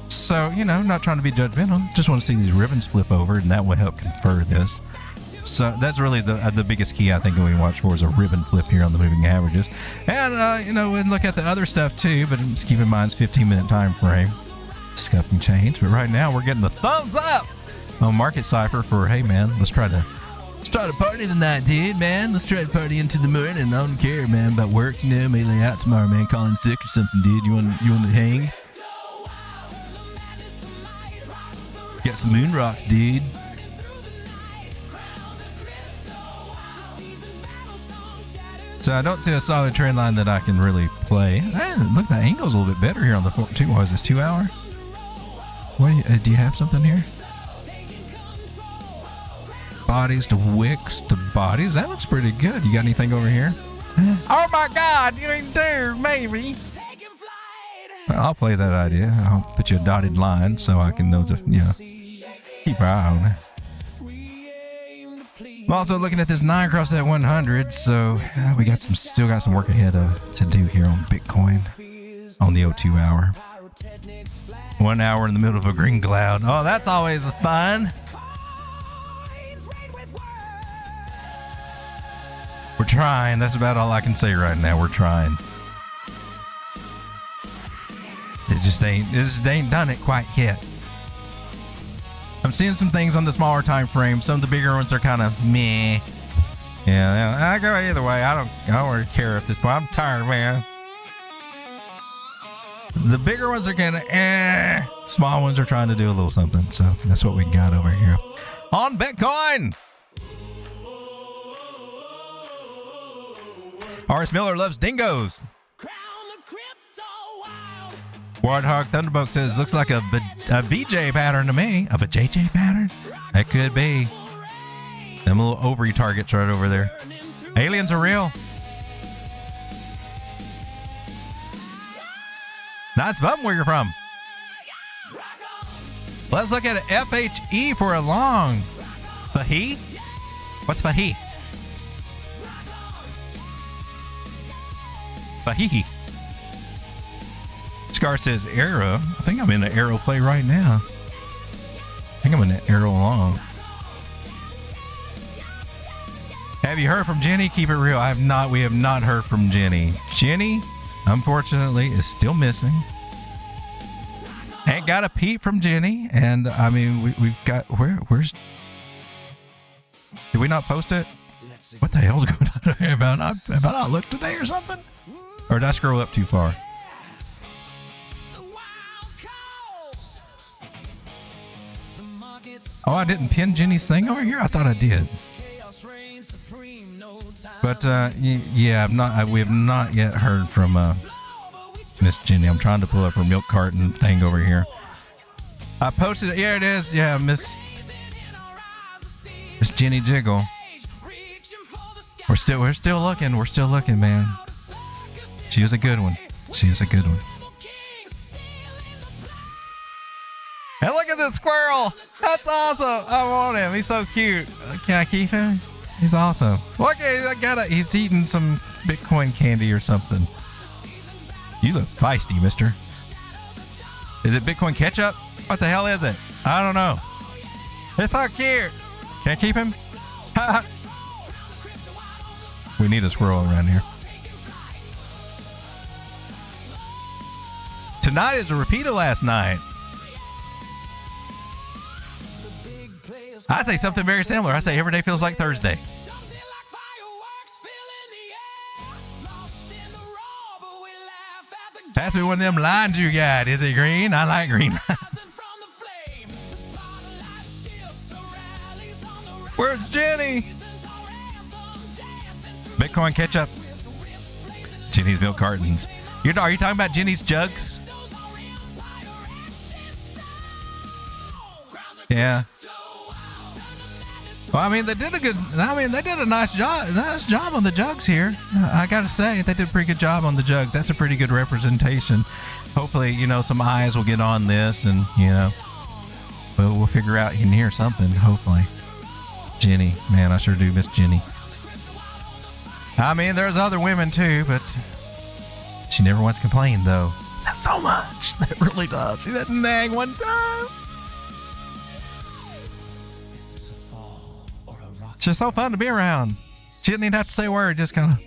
So, not trying to be judgmental. Just want to see these ribbons flip over, and that will help confer this. So that's really the biggest key I think we watch for, is a ribbon flip here on the moving averages. And, and look at the other stuff too, but just keep in mind it's 15-minute time frame. Stuff can change, but right now we're getting the thumbs up on Market Cipher for, hey man, let's try to start a party tonight, dude, man. Let's try to party into the morning. I don't care, man, about work. May lay out tomorrow, man. Calling sick or something, dude. You want to hang? Get some moon rocks, dude. So I don't see a solid trend line that I can really play. Look, the angle's a little bit better here on the 2. What is this, 2 hour? What do you have something here? Bodies to wicks to bodies. That looks pretty good. You got anything over here? Oh my God, you ain't there, maybe. I'll play that idea. I'll put you a dotted line so I can know to, keep our eye on it. I'm also looking at this 9 across that 100, so we still got some work ahead to do here on Bitcoin on the 02 hour. 1 hour in the middle of a green cloud. Oh, that's always fun. We're trying. That's about all I can say right now. We're trying. It just ain't done it quite yet. I'm seeing some things on the smaller time frame. Some of the bigger ones are kind of meh. Yeah, I go either way. I don't really care at this point. I'm tired, man. The bigger ones are gonna small ones are trying to do a little something. So that's what we got over here on Bitcoin. Horace Miller loves dingoes. Warthog Thunderbolt says looks like a BJ pattern to me. A JJ pattern? That could be. Them little ovary targets right over there. Aliens are real. Nice bum where you're from. Let's look at FHE for a long. Fahi? What's Fahi? Fahihi. Scar says arrow. I think I'm in an arrow play right now. I think I'm in an arrow long. Have you heard from Jenny? Keep it real. I have not. We have not heard from Jenny. Jenny, unfortunately, is still missing. Ain't got a peep from Jenny. And I mean, we've got where's did we not post it? What the hell's going on here about not look today or something? Or did I scroll up too far? Oh, I didn't pin Jenny's thing over here? I thought I did. But yeah, we have not yet heard from Miss Jenny. I'm trying to pull up her milk carton thing over here. I posted it. Yeah, it is. Yeah, Miss Jenny Jiggle. We're still looking. We're still looking, man. She was a good one. She was a good one. And look at this squirrel. That's awesome. I want him. He's so cute. Can I keep him? He's awesome. Look, he's eating some Bitcoin candy or something. You look feisty, mister. Is it Bitcoin ketchup? What the hell is it? I don't know. It's so cute. Can I keep him? We need a squirrel around here. Tonight is a repeat of last night. I say something very similar. I say every day feels like Thursday. Pass me one of them lines you got. Is it green? I like green. Where's Jenny? Bitcoin ketchup. Jenny's milk cartons. Are you talking about Jenny's jugs? Yeah. Well, I mean, they did a nice job on the jugs here. I gotta say, they did a pretty good job on the jugs. That's a pretty good representation. Hopefully, some eyes will get on this, and we'll figure out in here something. Hopefully, Jenny, man, I sure do miss Jenny. I mean, there's other women too, but she never once complained though. That's so much. That really does. She didn't nag one time. It's just so fun to be around. She didn't even have to say a word, just kind of.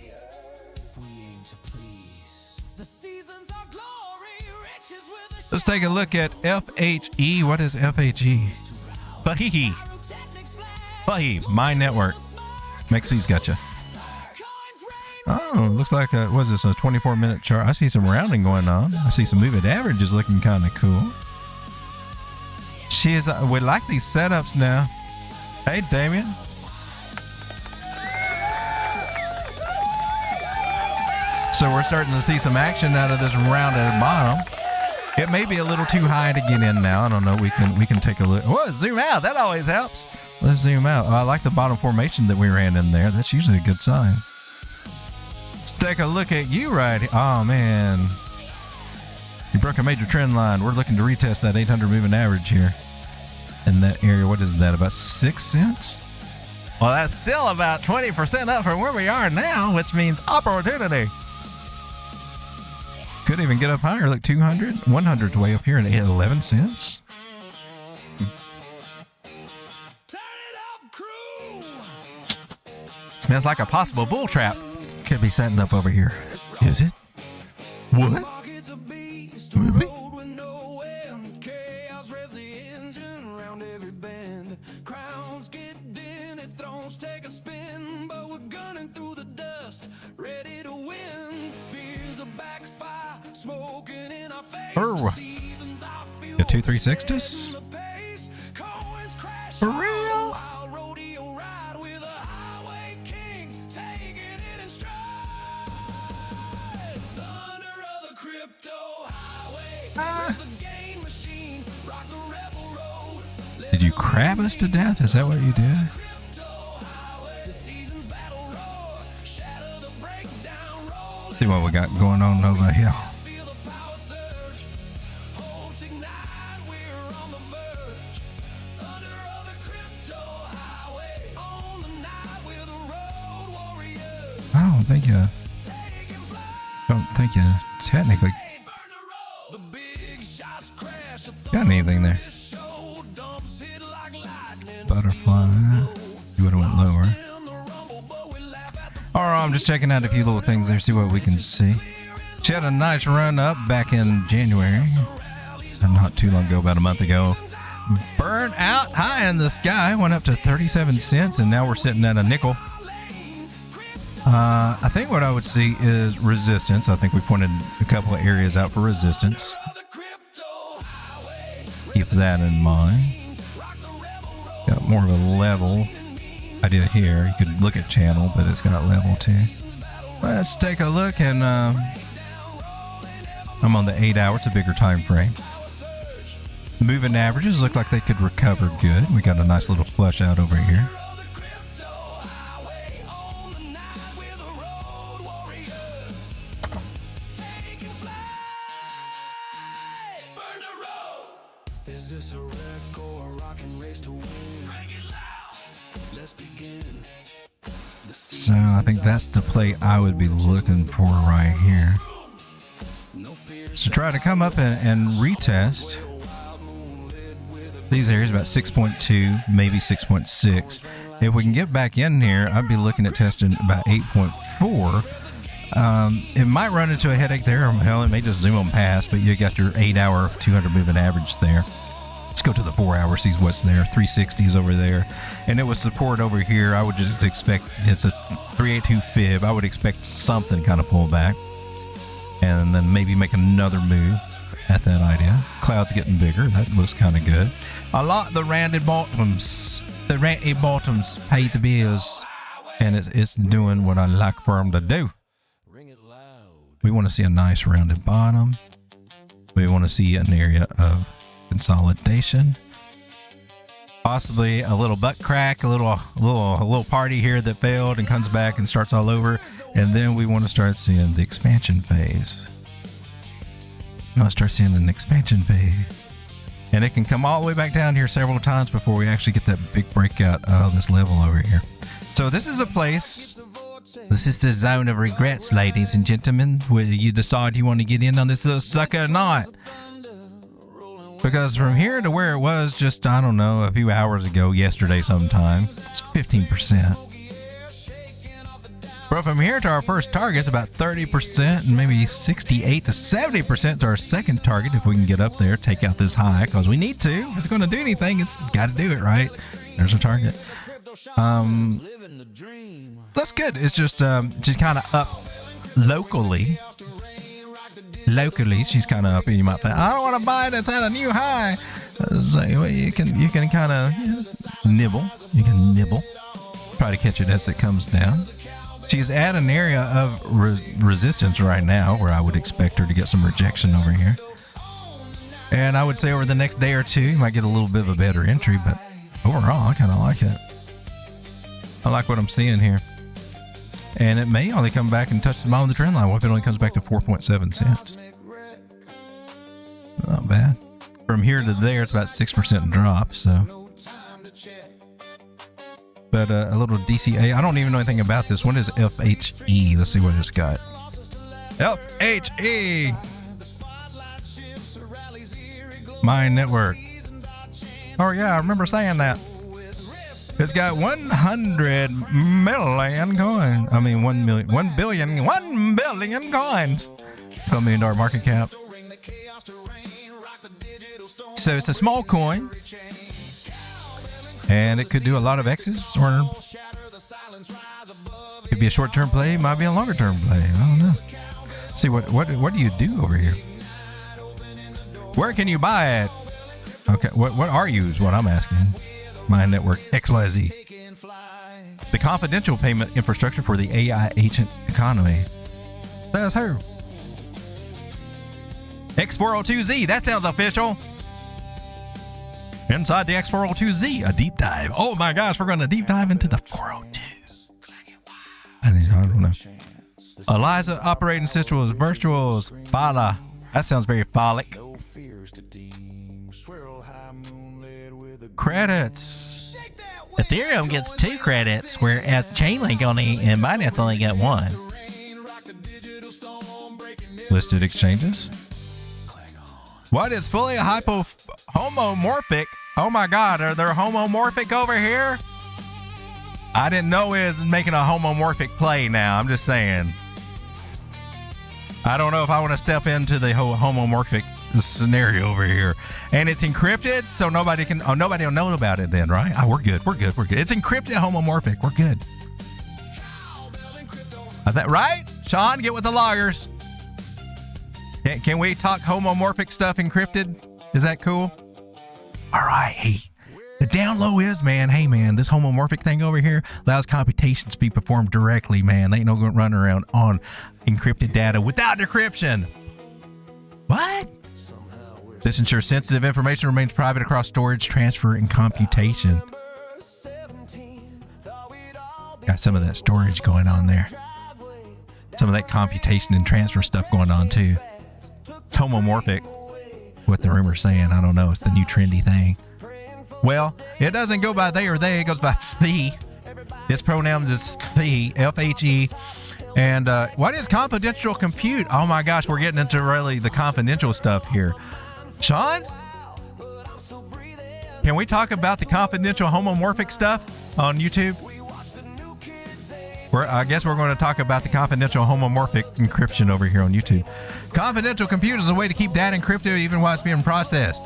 Let's take a look at FHE. What is FHE? Fahihi. Fahi, My Network. Mexi's gotcha. Oh, looks like what is this, a 24-minute chart? I see some rounding going on. I see some moving averages looking kind of cool. We like these setups now. Hey, Damien. So we're starting to see some action out of this rounded bottom. It may be a little too high to get in now. I don't know. We can take a look. Oh, zoom out. That always helps. Let's zoom out. I like the bottom formation that we ran in there. That's usually a good sign. Let's take a look at you right here. Oh, man. You broke a major trend line. We're looking to retest that 800 moving average here. In that area, what is that, about 6 cents? Well, that's still about 20% up from where we are now, which means opportunity. Could even get up higher, like 200. 100's way up here at 11 cents. Smells like a possible bull trap. Could be setting up over here. Is it? What? Really? The 2360s? For real? Did you crab us to death? Is that what you did? See what we got going on over here. Don't think you technically got anything there. Butterfly. You would have went lower. Alright, I'm just checking out a few little things there, see what we can see. She had a nice run up back in January. Not too long ago, about a month ago. Burnt out high in the sky, went up to 37 cents, and now we're sitting at a nickel. I think what I would see is resistance. I think we pointed a couple of areas out for resistance. Keep that in mind. Got more of a level idea here. You could look at channel, but it's got level too. Let's take a look, and I'm on the 8 hour. It's a bigger time frame. Moving averages look like they could recover good. We got a nice little flush out over here. So I think that's the play I would be looking for right here. So try to come up and retest these areas about 6.2, maybe 6.6. If we can get back in here, I'd be looking at testing about 8.4. It might run into a headache there, or hell, it may just zoom on past, but you got your 8 hour 200 moving average there. Let's go to the 4 hour, see what's there. 360s over there, and it was support over here. I would just expect, it's a 382 fib. I would expect something kind of pull back, and then maybe make another move at that idea. Cloud's getting bigger. That looks kind of good. I like the rounded bottoms. The rounded bottoms pay the bills, and it's doing what I like for them to do. We want to see a nice rounded bottom. We want to see an area of consolidation, possibly a little butt crack, a little party here that failed and comes back and starts all over, and then we want to start seeing the expansion phase. We want to start seeing an expansion phase, and it can come all the way back down here several times before we actually get that big breakout of this level over here. So this is a place. This is the zone of regrets, ladies and gentlemen, where you decide you want to get in on this little sucker or not. Because from here to where it was just, I don't know, a few hours ago, yesterday sometime, it's 15%. But from here to our first target, it's about 30%, and maybe 68 to 70% to our second target if we can get up there, take out this high, because we need to. If it's going to do anything, it's got to do it, right? There's a target. That's good. It's just kind of up locally. Locally, she's kind of up, and you might think, I don't want to buy it. It's at a new high. So, well, you can kind of nibble. You can nibble. Try to catch it as it comes down. She's at an area of resistance right now, where I would expect her to get some rejection over here. And I would say over the next day or two, you might get a little bit of a better entry. But overall, I kind of like it. I like what I'm seeing here. And it may only come back and touch the bottom of the trend line. What if it only comes back to 4.7 cents? Not bad. From here to there, it's about 6% drop. So, but a little DCA. I don't even know anything about this. What is FHE? Let's see what it's got. FHE. Mine Network. Oh yeah, I remember saying that. It's got 100 million coins. I mean, 1 billion coins. $12 million market cap. So it's a small coin, and it could do a lot of X's, or could be a short-term play, might be a longer-term play. I don't know. See what do you do over here? Where can you buy it? Okay, what are you is what I'm asking. My network XYZ. The confidential payment infrastructure for the AI agent economy. Says who? X402Z, that sounds official. Inside the X402Z, a deep dive. Oh my gosh, we're going to deep dive into the 402. I don't know. Eliza operating system was virtuals. Phala. That sounds very phallic. Credits. Ethereum gets 2 credits, whereas Chainlink and Binance only get 1. Listed exchanges. What is fully homomorphic? Oh my God, are there homomorphic over here? I didn't know it was making a homomorphic play now. I'm just saying. I don't know if I want to step into the whole homomorphic scenario over here. And it's encrypted, so nobody will know about it then, right? Oh, we're good. It's encrypted homomorphic. We're good. Is that right? Sean, get with the lawyers. Can we talk homomorphic stuff encrypted? Is that cool? All right. Hey, the down low is, man. Hey, man, this homomorphic thing over here allows computations to be performed directly, man. They ain't no going to run around on encrypted data without decryption. What? This ensures sensitive information remains private across storage, transfer, and computation. Got some of that storage going on there. Some of that computation and transfer stuff going on too. It's homomorphic. What the rumor's saying, I don't know. It's the new trendy thing. Well, it doesn't go by they or they. It goes by fee. Its pronouns is fee, F-H-E. And what is confidential compute? Oh my gosh, we're getting into really the confidential stuff here. Sean? Can we talk about the confidential homomorphic stuff on YouTube? I guess we're going to talk about the confidential homomorphic encryption over here on YouTube. Confidential compute is a way to keep data encrypted even while it's being processed.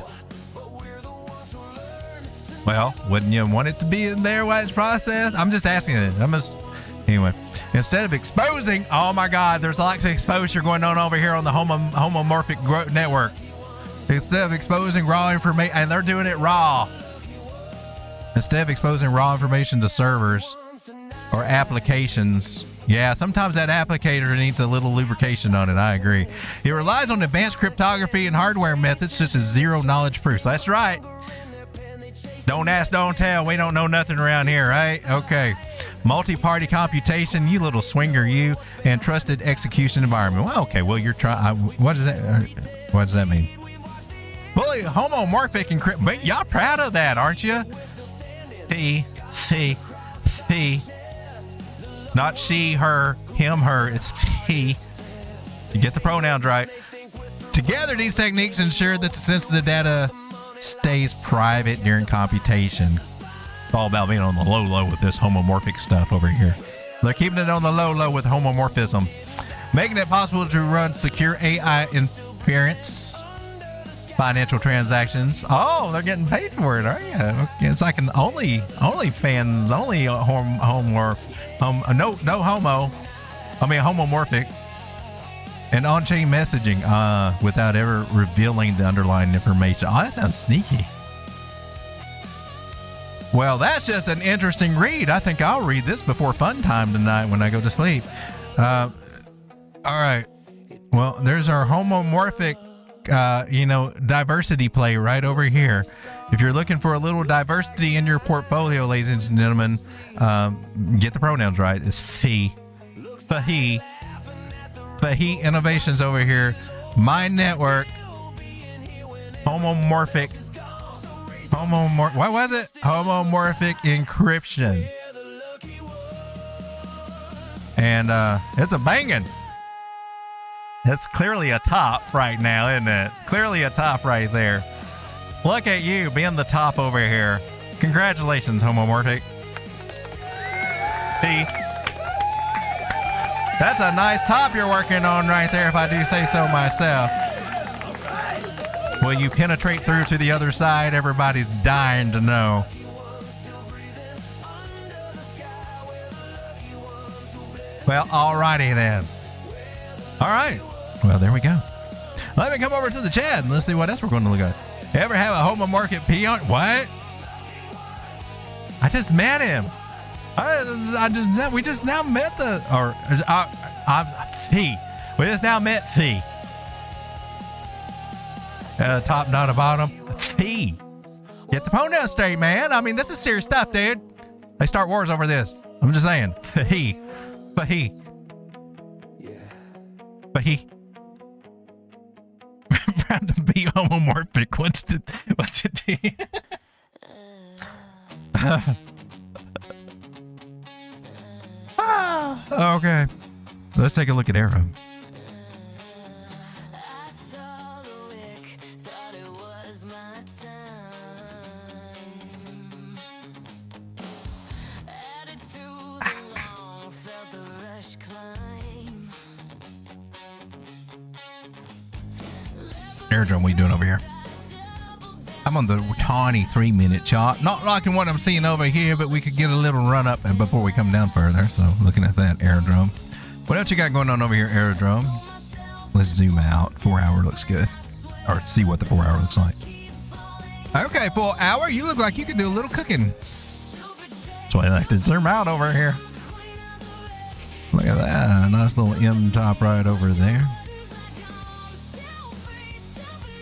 Well, wouldn't you want it to be in there while it's processed? I'm just asking it. Anyway, instead of exposing, oh my God, there's lots of exposure going on over here on the homomorphic network. Instead of exposing raw information, and they're doing it raw. Instead of exposing raw information to servers or applications, yeah, sometimes that applicator needs a little lubrication on it. I agree. It relies on advanced cryptography and hardware methods such as zero-knowledge proofs. That's right. Don't ask, don't tell. We don't know nothing around here, right? Okay. Multi-party computation, you little swinger, you, and trusted execution environment. Well, okay. Well, you're trying. What does that mean? Fully homomorphic encryption. But y'all proud of that, aren't you? He. Not she, her, him, her. It's he. You get the pronouns right. Together, these techniques ensure that the sensitive data stays private during computation. It's all about being on the low with this homomorphic stuff over here. They're keeping it on the low with homomorphism, making it possible to run secure AI inference, financial transactions. Oh, they're getting paid for it, are you? Okay, it's like an OnlyFans, only homomorphic. And on-chain messaging without ever revealing the underlying information. Oh, that sounds sneaky. Well, that's just an interesting read. I think I'll read this before fun time tonight when I go to sleep. All right. Well, there's our homomorphic, diversity play right over here. If you're looking for a little diversity in your portfolio, ladies and gentlemen, get the pronouns right. It's fee. Fahi. Fahi Innovations over here. My network. Homomorphic. What was it? Homomorphic encryption. And it's a banging. It's clearly a top right now, isn't it? Clearly a top right there. Look at you being the top over here. Congratulations, Homomorphic. See? That's a nice top you're working on right there, if I do say so myself. Will you penetrate through to the other side? Everybody's dying to know. Well, alrighty then. All right. Well, there we go. Let me come over to the chat and let's see what else we're going to look at. Ever have a homomorphic peon? What? I just met him. We just now met Fee. We just now met Fee. Top, not a bottom. Fee. Get the pronoun straight, man. I mean, this is serious stuff, dude. They start wars over this. I'm just saying. Fee. But he. Proud to be homomorphic. What's it do? Okay. Let's take a look at Arrow. Aerodrome, what are you doing over here? I'm on the tiny 3-minute chart. Not liking what I'm seeing over here, but we could get a little run up and before we come down further. So looking at that, Aerodrome. What else you got going on over here, Aerodrome? Let's zoom out. 4 hour looks good. Or see what the 4 hour looks like. Okay, 4 hour, you look like you could do a little cooking. That's why I like to zoom out over here. Look at that. Nice little M top right over there.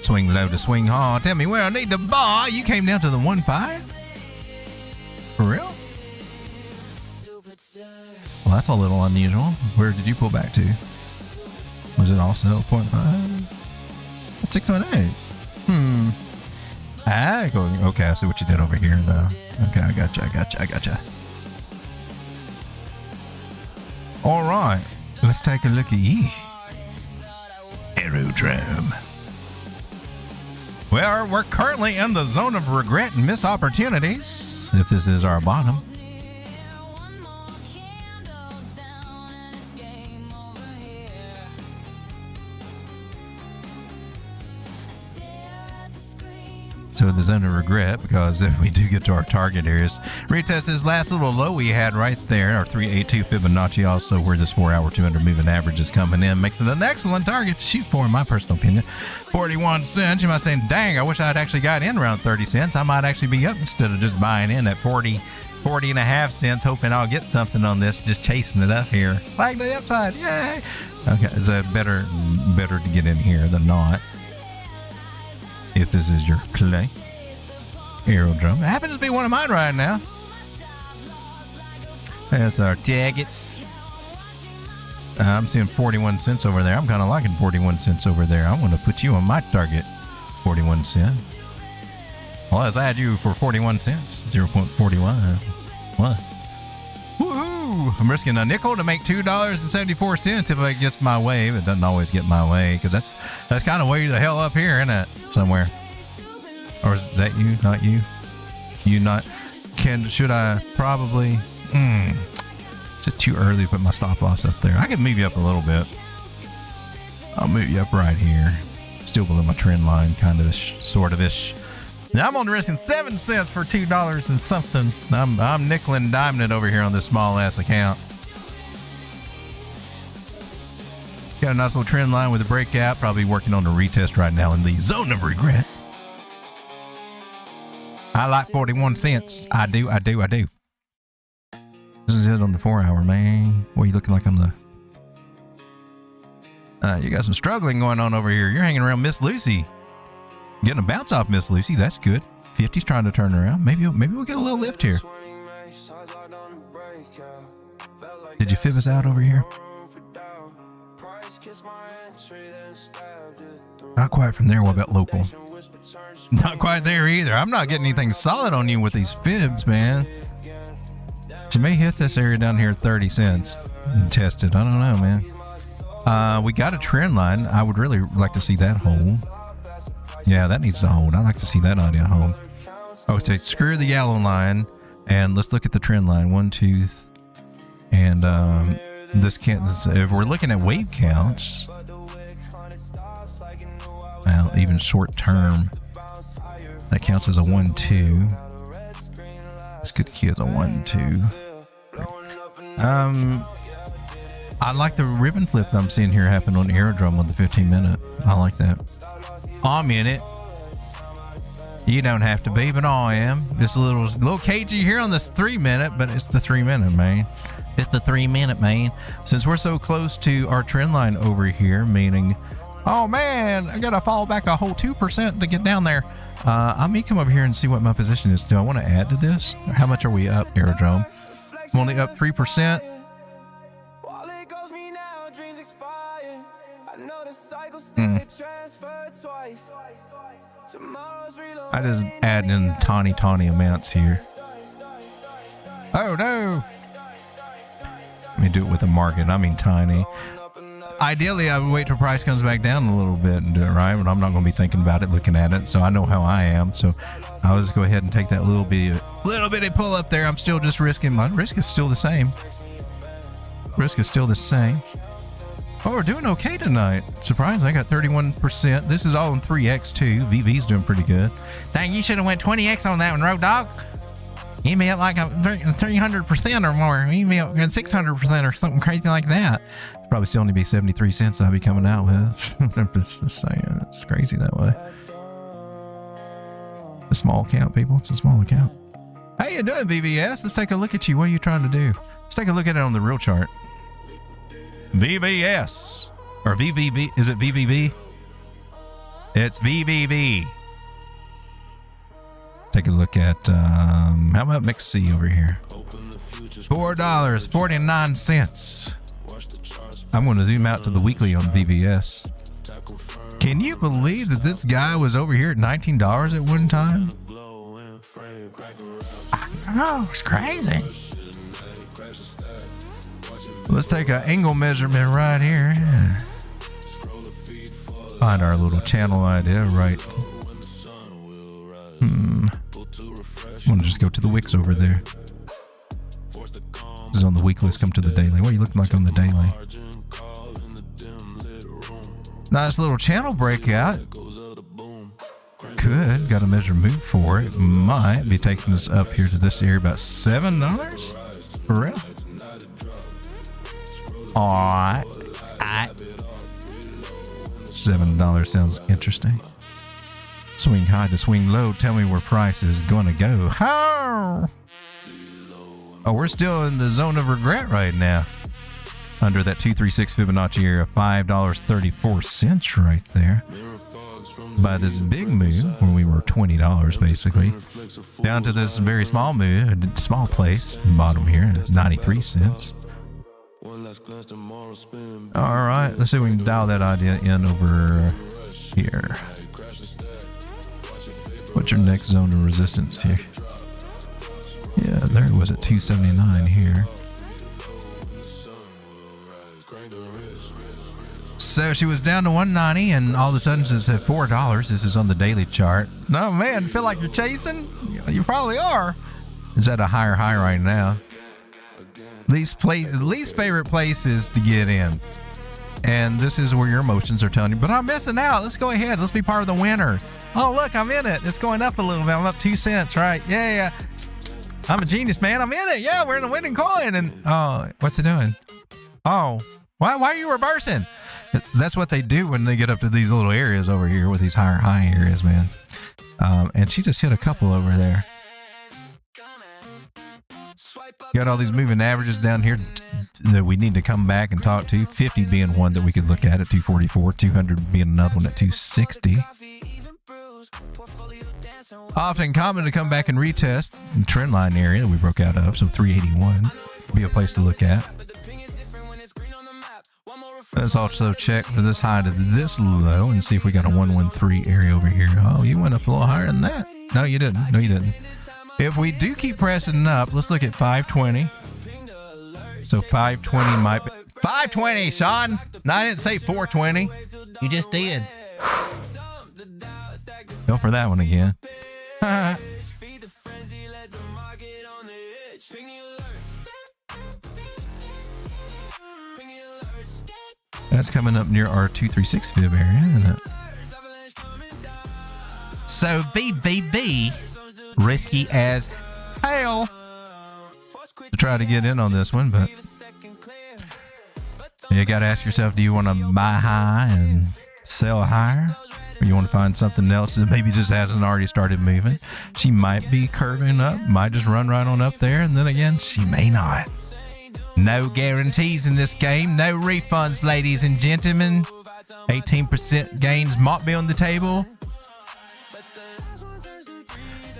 Swing low to swing hard. Tell me where I need to buy. You came down to the 1.5? For real? Well, that's a little unusual. Where did you pull back to? Was it also 0.5? 6.8. Okay, I see what you did over here, though. Okay, I gotcha. All right, let's take a look at ye. Aerodrome. Well, we're currently in the zone of regret and missed opportunities, if this is our bottom. So the zone of regret, because if we do get to our target areas, retest this last little low we had right there, our 382 Fibonacci, also where this 4 hour 200 moving average is coming in, makes it an excellent target to shoot for, in my personal opinion. 41 cents. You might say, dang, I wish I'd actually got in around 30 cents. I might actually be up instead of just buying in at 40 and a half cents, hoping I'll get something on this, just chasing it up here. Flag to the upside, yay! Okay, so better to get in here than not, if this is your play. Aerodrome. It happens to be one of mine right now. That's our targets. I'm seeing 41 cents over there. I'm kind of liking 41 cents over there. I want to put you on my target. 41 cents. Well, let's add you for 41 cents. 0.41. What? Woohoo! I'm risking a nickel to make $2.74 if it gets my way. But it doesn't always get my way, because that's kind of way the hell up here, isn't it? Somewhere. Or is that you? Not you? You not? Should I probably? Is it too early to put my stop loss up there? I can move you up a little bit. I'll move you up right here. Still below my trend line, kind of ish, sort of ish. Now I'm only risking 7 cents for $2 and something. I'm nickel and diming it over here on this small ass account. Got a nice little trend line with a breakout. Probably working on a retest right now in the zone of regret. I like 41 cents. I do. This is it on the 4 hour, man. What are you looking like on the... you got some struggling going on over here. You're hanging around Miss Lucy. Getting a bounce off Miss Lucy. That's good. 50's trying to turn around. Maybe we'll get a little lift here. Did you fib us out over here? Not quite from there. What about local? Not quite there either. I'm not getting anything solid on you with these fibs, man. She may hit this area down here at 30 cents and test it. I don't know, man. We got a trend line. I would really like to see that hold. Yeah, that needs to hold. I'd like to see that idea hold. Okay, screw the yellow line and let's look at the trend line. 1, 2, and this can't. If we're looking at wave counts, well, even short term, that counts as a 1, 2. This could key as a 1, 2. I like the ribbon flip that I'm seeing here happen on Aerodrome on the 15-minute. I like that. I'm in it. You don't have to be, but I am. It's a little cagey here on this 3-minute, but it's the 3-minute, man. It's the 3-minute, man. Since we're so close to our trend line over here, meaning, oh man, I gotta fall back a whole 2% to get down there. I may come over here and see what my position is. Do I want to add to this? How much are we up, Aerodrome? I'm only up 3%. I just add in tiny amounts here. Oh no! Let me do it with a market. I mean tiny. Ideally, I would wait till price comes back down a little bit and do it right, but I'm not going to be thinking about it, looking at it, so I know how I am. So I'll just go ahead and take that little bitty pull up there. I'm still just risking. My risk is still the same. Risk is still the same. Oh, we're doing okay tonight. Surprised, I got 31%. This is all in 3x too. VV's doing pretty good. Dang, you should have went 20x on that one, Road Dog. You be up like a 300% or more. You be up 600% or something crazy like that. Probably still only be 73 cents I'll be coming out with. I'm just saying, it's crazy that way. A small account, people. It's a small account. How you doing, VVS? Let's take a look at you. What are you trying to do? Let's take a look at it on the real chart. VVS or VVV. Is it VVV? It's VVV. Take a look at how about Mix C over here? $4.49. I'm going to zoom out to the weekly on VVS. Can you believe that this guy was over here at $19 at one time? Oh, it's crazy. Let's take an angle measurement right here. Find our little channel idea right. I'm gonna just go to the wicks over there. This is on the weekly. Let's come to the daily. What are you looking like on the daily? Nice little channel breakout. Good. Got to measure move for it. Might be taking us up here to this area about $7. For real? Alright. $7 sounds interesting. Swing high to swing low. Tell me where price is gonna go. Oh, we're still in the zone of regret right now. Under that 236 Fibonacci area, $5.34 right there. By this big move, when we were $20 basically, down to this very small move, small place, bottom here, 93 cents. All right, let's see if we can dial that idea in over here. What's your next zone of resistance here? Yeah, there it was at 279 here. So she was down to 190 and all of a sudden it's at $4. This is on the daily chart. No, man, feel like you're chasing? You probably are. It's at a higher high right now. Least favorite places to get in. And this is where your emotions are telling you, but I'm missing out. Let's go ahead. Let's be part of the winner. Oh, look, I'm in it. It's going up a little bit. I'm up 2 cents, right? Yeah. I'm a genius, man. I'm in it. Yeah, we're in the winning coin. And oh, what's it doing? Oh, why are you reversing? That's what they do when they get up to these little areas over here with these higher high areas, man. And she just hit a couple over there. Got all these moving averages down here that we need to come back and talk to. 50 being one that we could look at 244. 200 being another one at 260. Often common to come back and retest the trend line area that we broke out of. So 381 be a place to look at. Let's also check for this high to this low and see if we got a 113 area over here. Oh, you went up a little higher than that. No, you didn't. No, you didn't. If we do keep pressing up, let's look at 520. So 520 might be 520, Sean. No, I didn't say 420. You just did. Go for that one again. That's coming up near our 236 fib area, isn't it? So BBB, risky as hell to try to get in on this one, but You got to ask yourself, do you want to buy high and sell higher? Or you want to find something else that maybe just hasn't already started moving? She might be curving up, might just run right on up there, and then again, she may not. No guarantees in this game. No refunds, ladies and gentlemen. 18% gains might be on the table.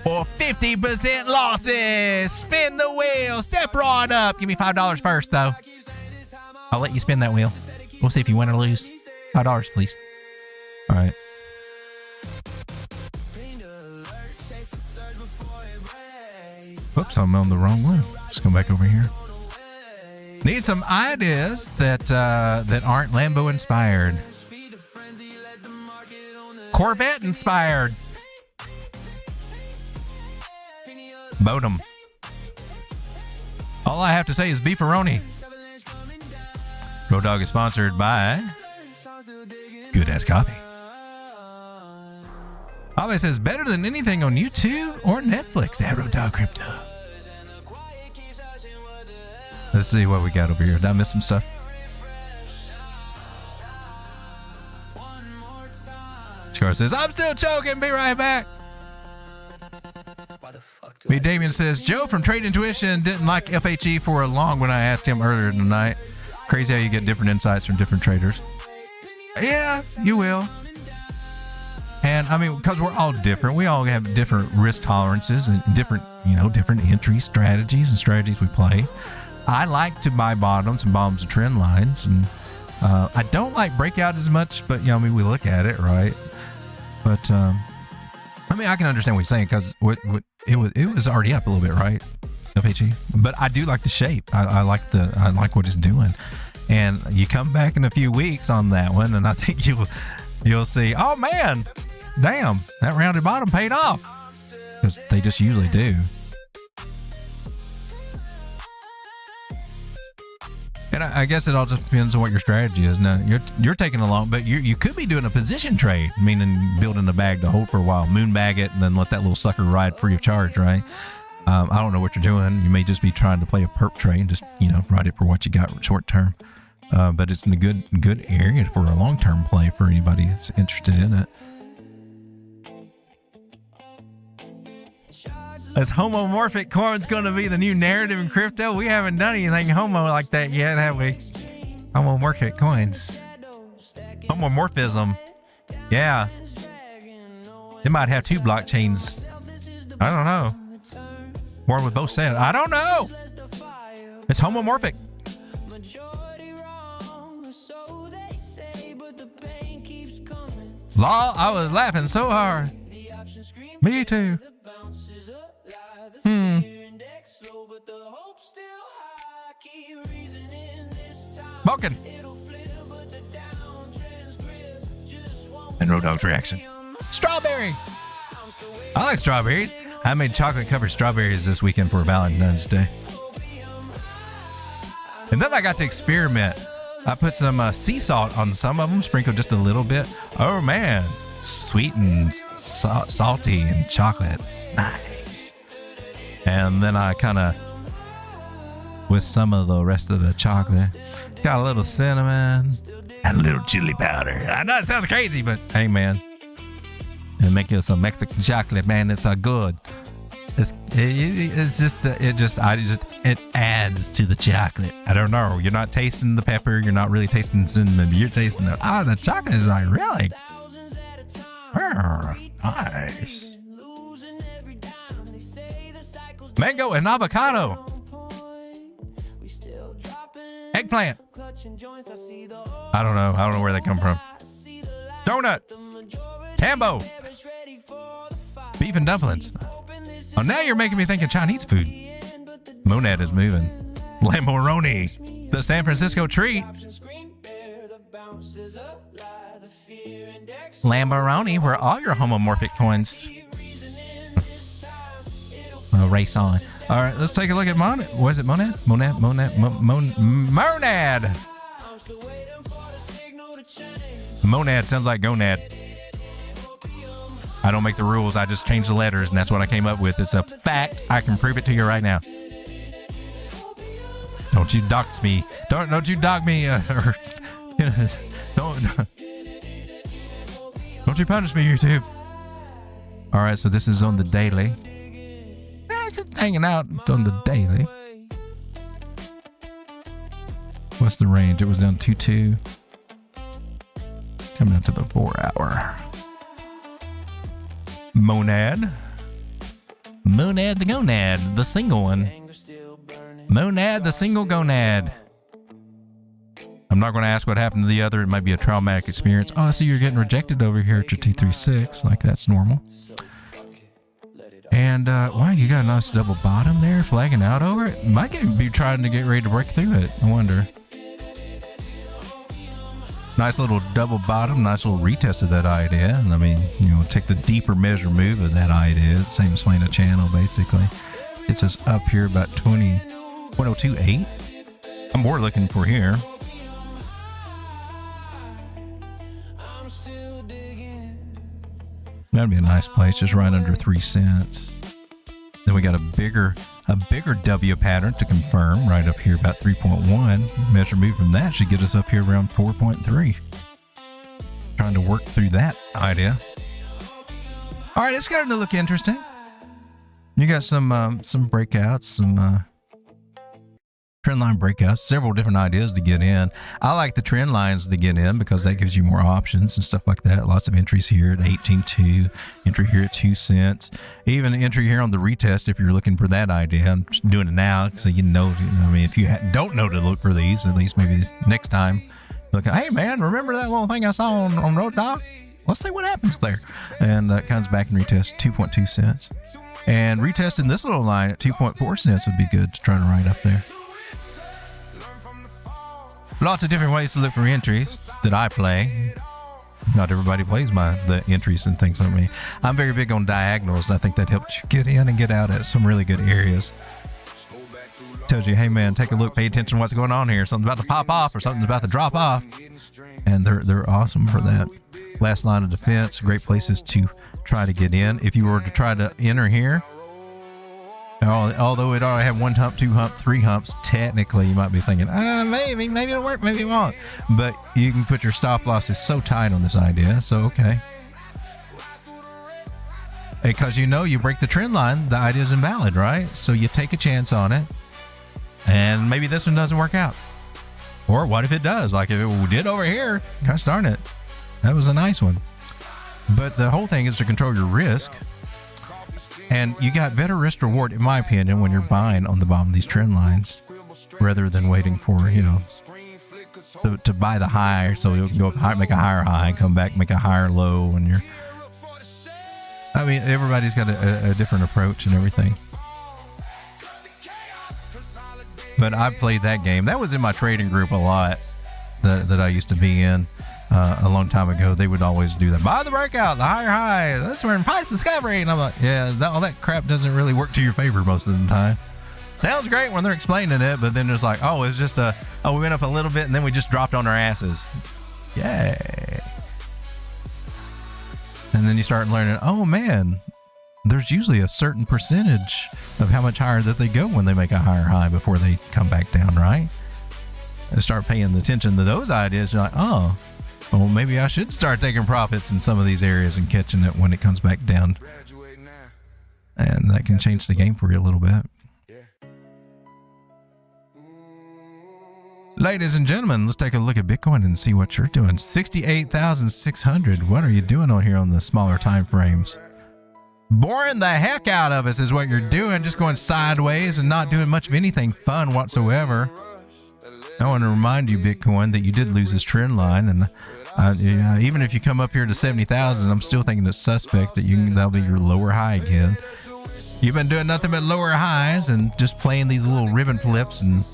Or 50% losses. Spin the wheel. Step right up. Give me $5 first, though. I'll let you spin that wheel. We'll see if you win or lose. $5, please. All right. Whoops, I'm on the wrong one. Let's go back over here. Need some ideas that aren't Lambo inspired. Corvette inspired. Bodum. All I have to say is beefaroni. Road Dog is sponsored by Good Ass Coffee. Always says better than anything on YouTube or Netflix. That Road Dog Crypto. Let's see what we got over here. Did I miss some stuff? Scar says, I'm still choking. Be right back. B. Damien says, Joe from Trade Intuition didn't like FHE for long when I asked him earlier tonight. Crazy how you get different insights from different traders. Yeah, you will. And I mean, because we're all different, we all have different risk tolerances and different entry strategies and strategies we play. I like to buy bottoms and bottoms of trend lines, and I don't like breakout as much, but we look at it, right? But I can understand what you're saying, because it was already up a little bit, right? FHE, but I do like the shape. I like what it's doing, and you come back in a few weeks on that one, and I think you'll see. Oh man, damn, that rounded bottom paid off, because they just usually do. And I guess it all just depends on what your strategy is. Now you're taking along, but you could be doing a position trade, meaning building a bag to hold for a while, moon bag it, and then let that little sucker ride free of charge, right? I don't know what you're doing. You may just be trying to play a perp trade, just ride it for what you got short term. But it's in a good area for a long term play for anybody that's interested in it. Is homomorphic coins going to be the new narrative in crypto? We haven't done anything homo like that yet, have we? Homomorphic coins. Homomorphism. Yeah. They might have two blockchains. I don't know. Or with both said. I don't know. It's homomorphic. Law, I was laughing so hard. Me too. Balkan. And Road Dog's reaction. Strawberry. I like strawberries. I made chocolate covered strawberries this weekend for Valentine's Day. And then I got to experiment. I put some sea salt on some of them, sprinkled just a little bit. Oh man, sweet and salty and chocolate. Nice. And then I kind of, with some of the rest of the chocolate, got a little cinnamon and a little chili powder. I know it sounds crazy, but hey man, and make it some Mexican chocolate, man. It's good. It adds to the chocolate. I don't know. You're not tasting the pepper. You're not really tasting cinnamon. You're tasting the chocolate is like really nice. Mango and avocado. Eggplant. I don't know where they come from. Donut. Tambo. Beef and dumplings. Oh, now you're making me think of Chinese food. Monad is moving. Lamborghini. The San Francisco treat. Lamborghini, where all your homomorphic coins race on. All right, let's take a look at Monad. Was it Monad? Monad. Monad sounds like gonad. I don't make the rules. I just change the letters, and that's what I came up with. It's a fact. I can prove it to you right now. Don't you dox me. Don't you dog me. Or, don't you punish me, YouTube. All right, so this is on the daily. It's hanging out on the daily. What's the range? It was down 2-2. Coming out to the 4 hour. Monad the gonad, the single one. Monad, the single gonad. I'm not going to ask what happened to the other. It might be a traumatic experience. Oh, I see you're getting rejected over here at your 236. Like, that's normal. And, wow, you got a nice double bottom there, flagging out over it. Might be trying to get ready to break through it. I wonder. Nice little double bottom, nice little retest of that idea. And I mean, you know, take the deeper measure move of that idea. Same as playing a channel, basically. It's us up here about 102.8. I'm more looking for here. That'd be a nice place, just right under 3 cents. Then we got a bigger W pattern to confirm right up here about 3.1. Measure move from that should get us up here around 4.3. Trying to work through that idea. All right, it's starting to look interesting. You got some breakouts, some trend line breakouts, several different ideas to get in. I like the trend lines to get in because that gives you more options and stuff like that. Lots of entries here at 18.2, entry here at 2 cents, even entry here on the retest if you're looking for that idea. I'm just doing it now so you know. I mean, if you don't know to look for these, at least maybe next time, look. Hey man, remember that little thing I saw on Road Dog? Let's see what happens there. And comes back and retest 2.2 cents, and retesting this little line at 2.4 cents would be good to try to ride up there. Lots of different ways to look for entries that I play. Not everybody plays the entries and things like me. I'm very big on diagonals, and I think that helps you get in and get out at some really good areas. Tells you, hey man, take a look, pay attention to what's going on here. Something's about to pop off or something's about to drop off. And they're awesome for that. Last line of defense, great places to try to get in. If you were to try to enter here, although it already had 1 hump, 2 hump, 3 humps, technically you might be thinking, maybe it'll work, maybe it won't. But you can put your stop losses so tight on this idea, so okay. Because you know you break the trend line, the idea is invalid, right? So you take a chance on it, and maybe this one doesn't work out. Or what if it does? Like if it did over here, gosh darn it, that was a nice one. But the whole thing is to control your risk. And you got better risk reward, in my opinion, when you're buying on the bottom of these trend lines, rather than waiting for, you know, to buy the high. So you'll go up high, make a higher high, come back, make a higher low, and you're. I mean, everybody's got a different approach and everything. But I played that game. That was in my trading group a lot that I used to be in. A long time ago, they would always do that. Buy the breakout, the higher high. That's where in price discovery. And I'm like, yeah, all that crap doesn't really work to your favor most of the time. Sounds great when they're explaining it, but then it's like, oh, it's just we went up a little bit and then we just dropped on our asses. Yay. And then you start learning, oh man, there's usually a certain percentage of how much higher that they go when they make a higher high before they come back down, right? And start paying attention to those ideas. You're like, oh, well, maybe I should start taking profits in some of these areas and catching it when it comes back down. And that can change the game for you a little bit. Ladies and gentlemen, let's take a look at Bitcoin and see what you're doing. 68,600. What are you doing on here on the smaller time frames? Boring the heck out of us is what you're doing. Just going sideways and not doing much of anything fun whatsoever. I want to remind you, Bitcoin, that you did lose this trend line, and even if you come up here to 70,000, I'm still thinking it's suspect that that'll be your lower high again. You've been doing nothing but lower highs and just playing these little ribbon flips and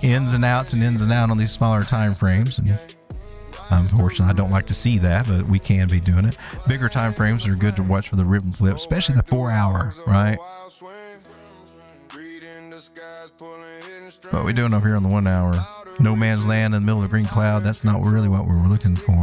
ins and outs on these smaller time frames. And unfortunately, I don't like to see that, but we can be doing it. Bigger time frames are good to watch for the ribbon flip, especially the 4 hour, right? What we doing over here on the 1 hour? No man's land in the middle of the green cloud. That's not really what we were looking for.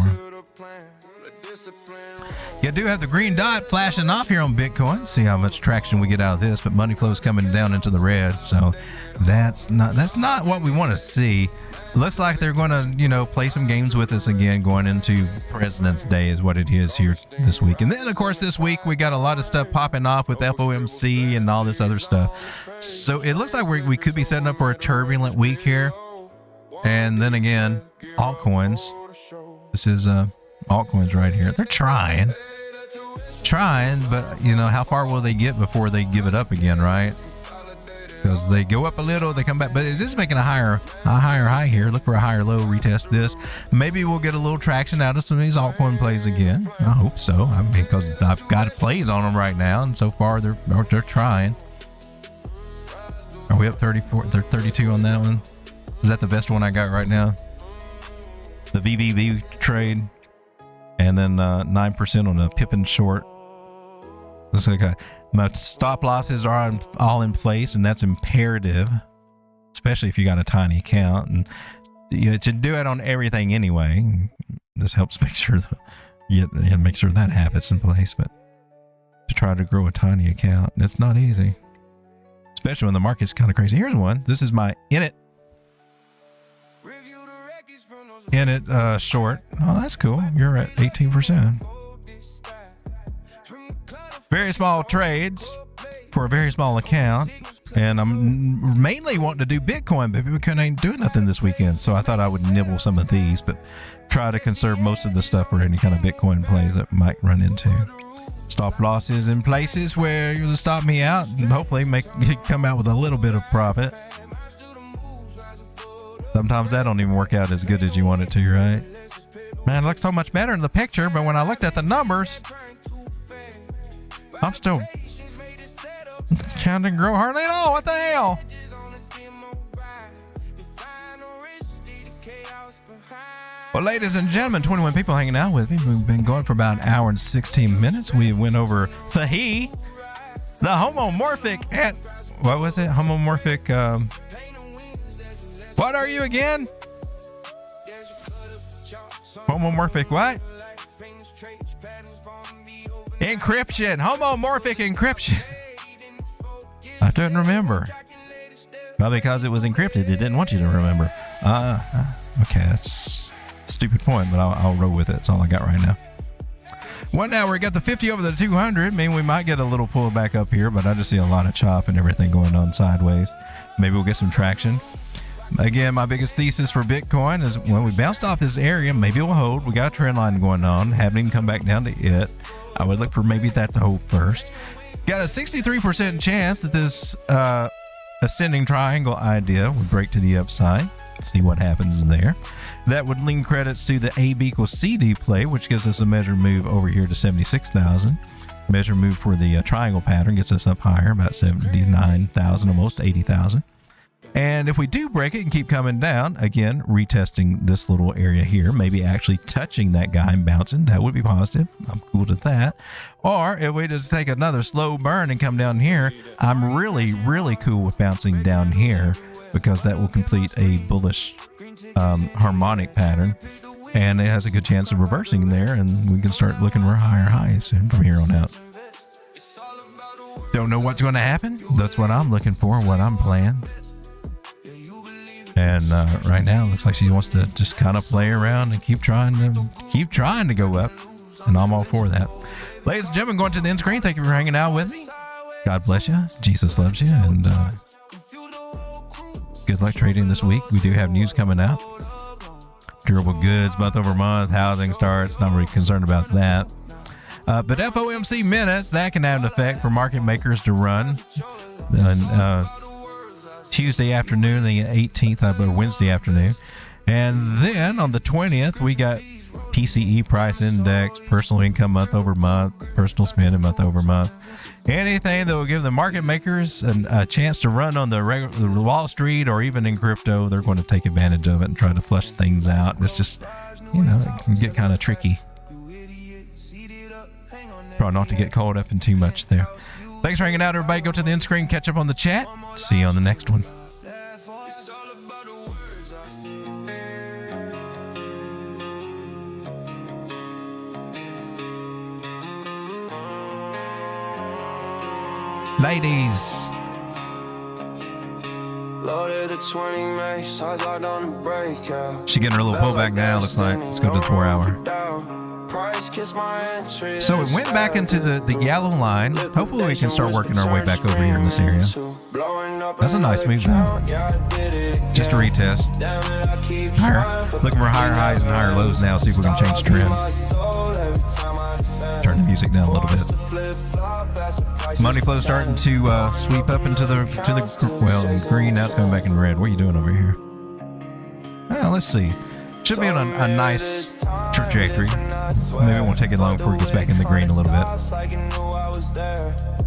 You do have the green dot flashing off here on Bitcoin. See how much traction we get out of this, but money flow is coming down into the red. So that's not what we want to see. Looks like they're going to, play some games with us again going into President's Day is what it is here this week. And then, of course, this week we got a lot of stuff popping off with FOMC and all this other stuff. So it looks like we could be setting up for a turbulent week here. And then again, altcoins. This is altcoins right here. They're trying, but how far will they get before they give it up again, right? Because they go up a little, they come back. But is this making a higher high here? Look for a higher low, retest this. Maybe we'll get a little traction out of some of these altcoin plays again. I hope so. I mean, because I've got plays on them right now, and so far they're trying. Are we up 34? They're 32 on that one. Is that the best one I got right now? The VVV trade, and then 9% on a Pippin short. Looks like my stop losses are all in place, and that's imperative, especially if you got a tiny account. And you should do it on everything anyway. This helps make sure that habit's in place. But to try to grow a tiny account, it's not easy, especially when the market's kind of crazy. Here's one. This is my Init short. Oh, that's cool. You're at 18%. Very small trades for a very small account, and I'm mainly wanting to do Bitcoin, but we couldn't do nothing this weekend, so I thought I would nibble some of these, but try to conserve most of the stuff for any kind of Bitcoin plays that might run into. Stop losses in places where you'll stop me out and hopefully come out with a little bit of profit. Sometimes that don't even work out as good as you want it to, right? Man, it looks so much better in the picture, but when I looked at the numbers, I'm still counting grow hardly at all. What the hell? Well, ladies and gentlemen, 21 people hanging out with me. We've been going for about an hour and 16 minutes. We went over the homomorphic at, what was it? Homomorphic, what are you again? Homomorphic what? Encryption. Homomorphic encryption. I couldn't remember. Probably because it was encrypted. It didn't want you to remember. Okay, that's a stupid point, but I'll roll with it. That's all I got right now. 1 hour, we got the 50 over the 200. I mean, we might get a little pull back up here, but I just see a lot of chop and everything going on sideways. Maybe we'll get some traction. Again, my biggest thesis for Bitcoin is when we bounced off this area, maybe we'll hold. We got a trend line going on. Haven't even come back down to it. I would look for maybe that to hold first. Got a 63% chance that this ascending triangle idea would break to the upside. See what happens there. That would lean credits to the AB equals CD play, which gives us a measured move over here to 76,000. Measured move for the triangle pattern gets us up higher, about 79,000, almost 80,000. And if we do break it and keep coming down, again, retesting this little area here, maybe actually touching that guy and bouncing, that would be positive. I'm cool with that. Or if we just take another slow burn and come down here, I'm really, really cool with bouncing down here because that will complete a bullish harmonic pattern. And it has a good chance of reversing there, and we can start looking for higher highs from here on out. Don't know what's going to happen? That's what I'm looking for, what I'm playing. And right now, it looks like she wants to just kind of play around and keep trying to go up. And I'm all for that. Ladies and gentlemen, going to the end screen, thank you for hanging out with me. God bless you. Jesus loves you. And good luck trading this week. We do have news coming out. Durable goods, month over month, housing starts. Not really concerned about that. But FOMC minutes, that can have an effect for market makers to run. And, Tuesday afternoon, the 18th, or Wednesday afternoon. And then on the 20th, we got PCE price index, personal income month over month, personal spending month over month. Anything that will give the market makers a chance to run on the regular Wall Street or even in crypto, they're going to take advantage of it and try to flush things out. It's just, it can get kind of tricky. Try not to get caught up in too much there. Thanks for hanging out, everybody. Go to the end screen, catch up on the chat. See you on the next one. ladies. Loaded the 20 mace, I locked on the breakout. She getting her little pullback now. Looks like let's go to the 4 hour. Price kiss my entry. So it went back into the yellow line. Hopefully we can start working our way back over here in this area. That's a nice move now. Just a retest. Higher. Looking for higher highs and higher lows now. See if we can change the trend. Turn the music down a little bit. Money flow starting to sweep up into the well, in green. Now it's coming back in red. What are you doing over here? Well, let's see. Should be on a nice trajectory. Maybe it won't take it long before it gets back in the green a little bit.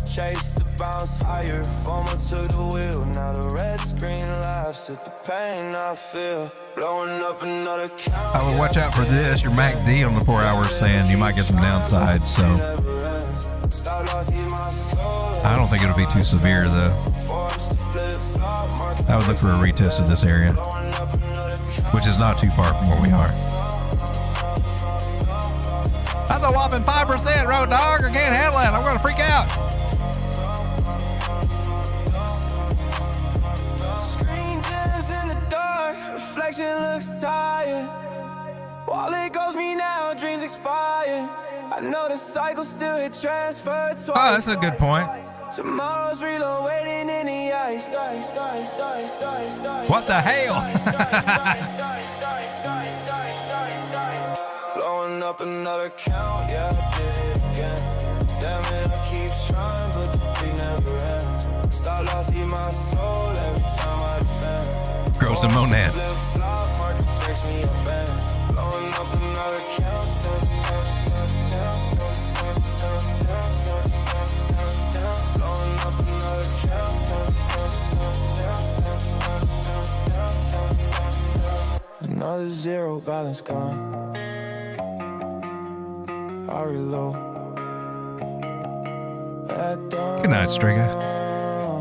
Chase the bounce higher, FOMO to the wheel. Now the red screen laughs at the pain I feel. Blowing up another count. I would watch out for this. Your MACD on the 4 hours saying you might get some downside. So I don't think it'll be too severe though. I would look for a retest of this area, which is not too far from where we are. That's a whopping 5%, road dog. I can't handle it. I'm going to freak out. Screen dims in the dark, reflection looks tired. Wallet goes me now, dreams expire. I know the cycle still hit transfer twice. Oh, that's a good point. Tomorrow's reload waiting in the ice. What the hell? Blowing up another count, yeah, I did it again. Damn it, I keep trying, but the beat never ends. Stop lost in my soul every time I defend. Grow some monads. Flip-flop, market breaks me a bend. Blowing up another count. Blowing up another count. Another zero balance gone. I reload. Good night, Striga.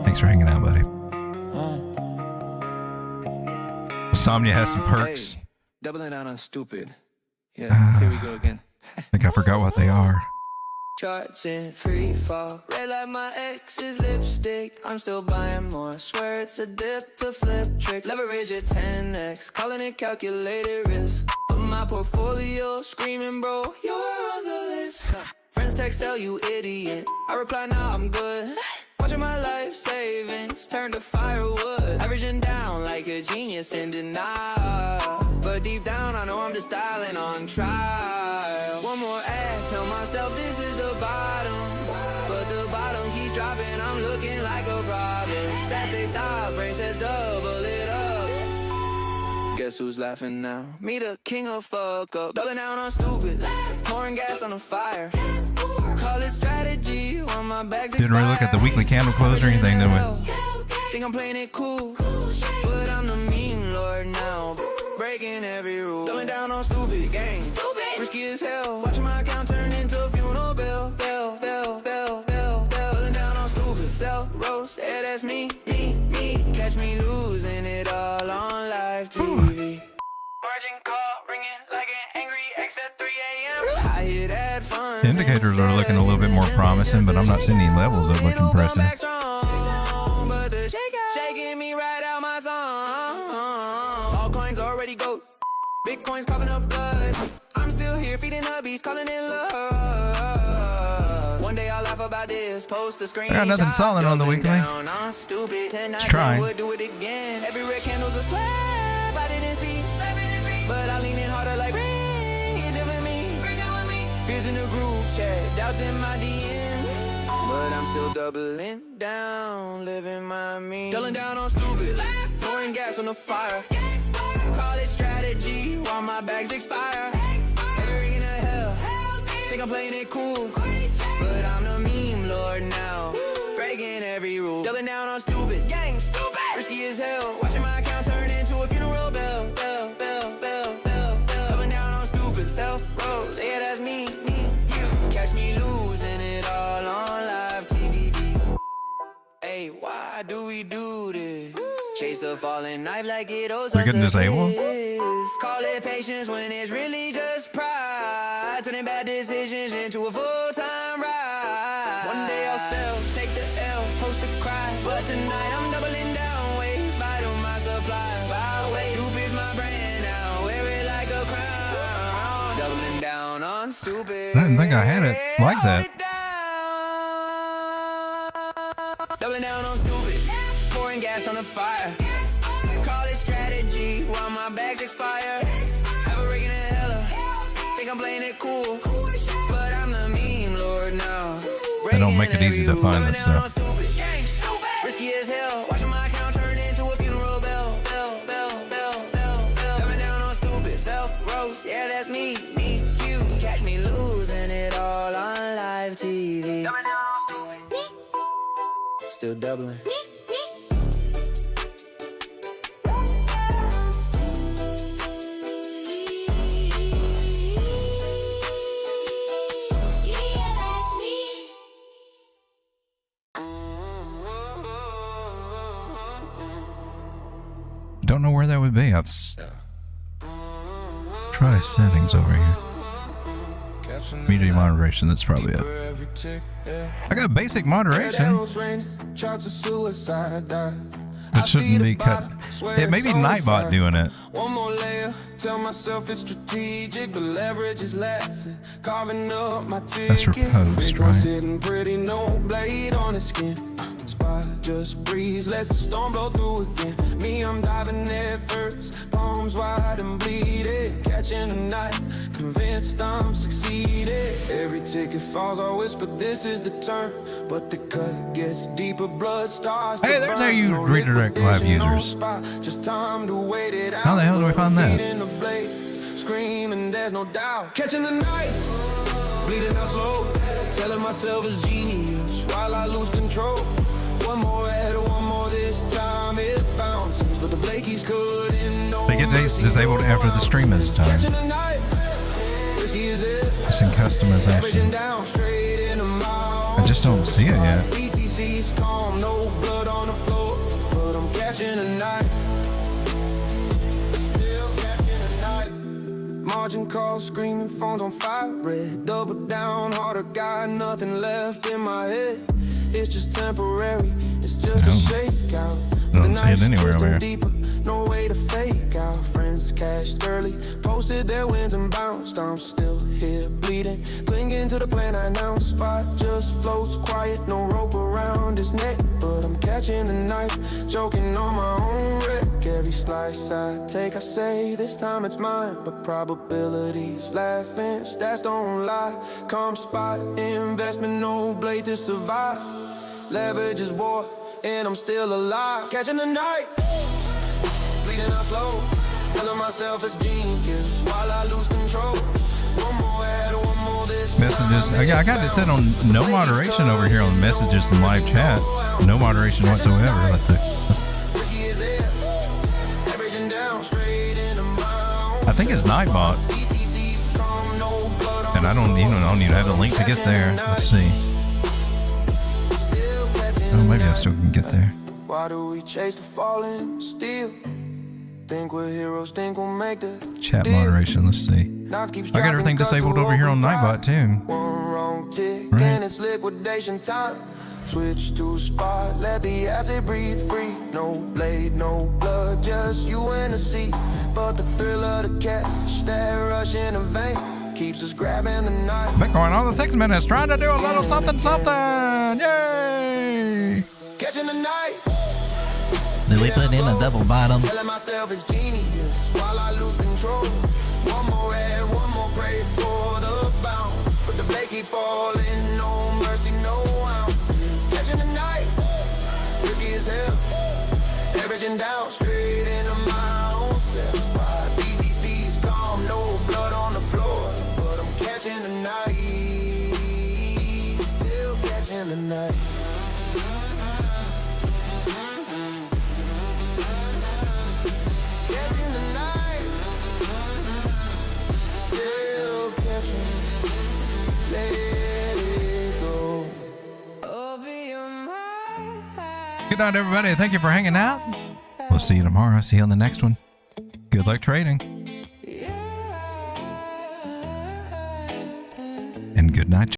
Thanks for hanging out, buddy. Insomnia has some perks. Hey, doubling down on stupid. Yeah, here we go again. I think I forgot what they are. Charts in free fall. Red like my ex's lipstick. I'm still buying more. Swear it's a dip to flip trick. Leverage at 10x. Calling it calculated risk. But my portfolio screaming, bro, you're on the list. Friends text, tell you idiot. I reply, nah, I'm good. Watching my life savings turn to firewood. Averaging down like a genius in denial. But deep down, I know I'm just styling on trial. One more ad, tell myself this is the bottom. But the bottom keeps dropping, I'm looking like a problem. Stats say stop, brain says double it up. Guess who's laughing now? Me, the king of fuck up. Doubling down on stupid, pouring gas on the fire. Call it strategy when my bags Didn't really look at the weekly candle close or anything, did we? Think I'm playing it cool, but I'm the meme lord now. Breaking every rule, doubling down on stupid games. Risky as hell, watching my account turn into a funeral bell. Doubling down on stupid, sell roast, yeah, that's me. Catch me losing it all on live TV. Margin call ringing like an angry X at 3 a.m. I hit ad funds. The indicators are looking a little bit more promising, but I'm not seeing any levels that look impressive. But the shaking me right out my song. Altcoins already ghost. Bitcoin's coughing up blood. I'm still here feeding the beast, calling it love. One day I'll laugh about this. Post the screen. I got nothing solid on the weekly. Let's try. Would do it again. Every red candle's a slap. I didn't see, but I lean in harder like ring. It did with me. Fears in the group chat, doubts in my DM. But I'm still doubling down, living my mean. Doubling down on stupid, pouring gas on the fire. Call it strategy while my bags expire. Every in a hell, think I'm playing it cool. But I'm the meme lord now, breaking every rule. Doubling down on stupid, gang, stupid. Risky as hell, watching my account turn into a funeral bell. Doubling down on stupid, self rose, yeah, that's me. Catch me losing it all on live TV. Hey, why do we do this? Chase the falling knife like it owes us. We're getting disabled. Call it patience when it's really just pride. Turning bad decisions into a full-time ride. One day I'll sell, take the L, post stupid. I didn't think I had it like that. Doubling down on stupid. Pouring gas on the fire. Call it strategy while my bags expire. Have a rig in a hella. Think I'm playing it cool. But I'm the meme lord now. They don't make it easy to find this stuff. Risky as hell. Watching my account turn into a funeral bell. Coming down on stupid. Self roast. Yeah, that's me. You catch me losing it all on live TV. Coming down on stupid. Still doubling. Don't know where that would be. Try settings over here. Media moderation, that's probably it. I got basic moderation. It shouldn't be cut. It may be Nightbot doing it. One more layer, tell myself it's strategic, but leverage is laughing, carving up my ticket. That's reposed, Big one right? sitting pretty, no blade on the skin. Spot just breeze, let the storm blow through again. Me, I'm diving head first, palms wide and bleeding, catching a knife, convinced I'm succeeding. Every ticket falls, I whisper, this is the turn, but the cut gets deeper, blood starts to Hey, there's how burn. you No redirect live liquidation, no users. spot, just time to wait it out. How the hell do we find that? Feet in the blade, screaming, there's no doubt. Catching the night, bleeding out slow, telling myself it's genius while I lose control. One more head, one more this time it bounces, but the blade keeps cutting. No They get disabled after the stream is done. Catching the night, risky as it. It's in customization. Down straight into my I just don't see it yet. BTC's calm, no blood on the floor, but I'm catching a night. Still catching a night. Margin calls, screaming, phones on fire. Red, double down, harder, got nothing left in my head. It's just temporary, it's just a shakeout. I don't see it anywhere over here. Deeper, no way to fake out. Friends cashed early, posted their wins and bounced. I'm still here bleeding, clinging to the plan I announced. Spot just floats quiet, no rope around his neck, but I'm catching the knife, choking on my own wreck. Every slice I take, I say this time it's mine, but probabilities laughing, stats don't lie. Come spot, investment, no blade to survive. Leverage is war, and I'm still alive. Catching the knife, bleeding out slow, telling myself it's genius while I lose control. One more head, one more this. Messages. I got it set on no moderation over here on messages and live chat. No moderation whatsoever. I think it's Nightbot. And I don't even have the link to get there. Let's see. Oh, maybe I still can get there. Why do we chase the falling steel? Think we're heroes, think we'll make the Chat moderation. Let's see. I got everything disabled over here on Nightbot too. One wrong tick Right. and it's liquidation time. Switch to spot, let the acid breathe free. No blade, no blood, just you and the sea. But the thrill of the cash, that rush in the vein, keeps us grabbing the knife. Bitcoin all the 6 minutes trying to do a little something. Yay! Catching the knife, Did we put in a double bottom? telling myself it's genius while I lose control. One more head, one more pray for the bounce, but the blade keep falling, no mercy, no ounces. Catching the knife, risky as hell, averaging down straight into my own self. Spot BTC's calm, no blood on the floor, but I'm catching the knife, still catching the knife. Catching the knife, still catching, let it go. Good night, everybody. Thank you for hanging out. We'll see you tomorrow. See you on the next one. Good luck trading. And good night.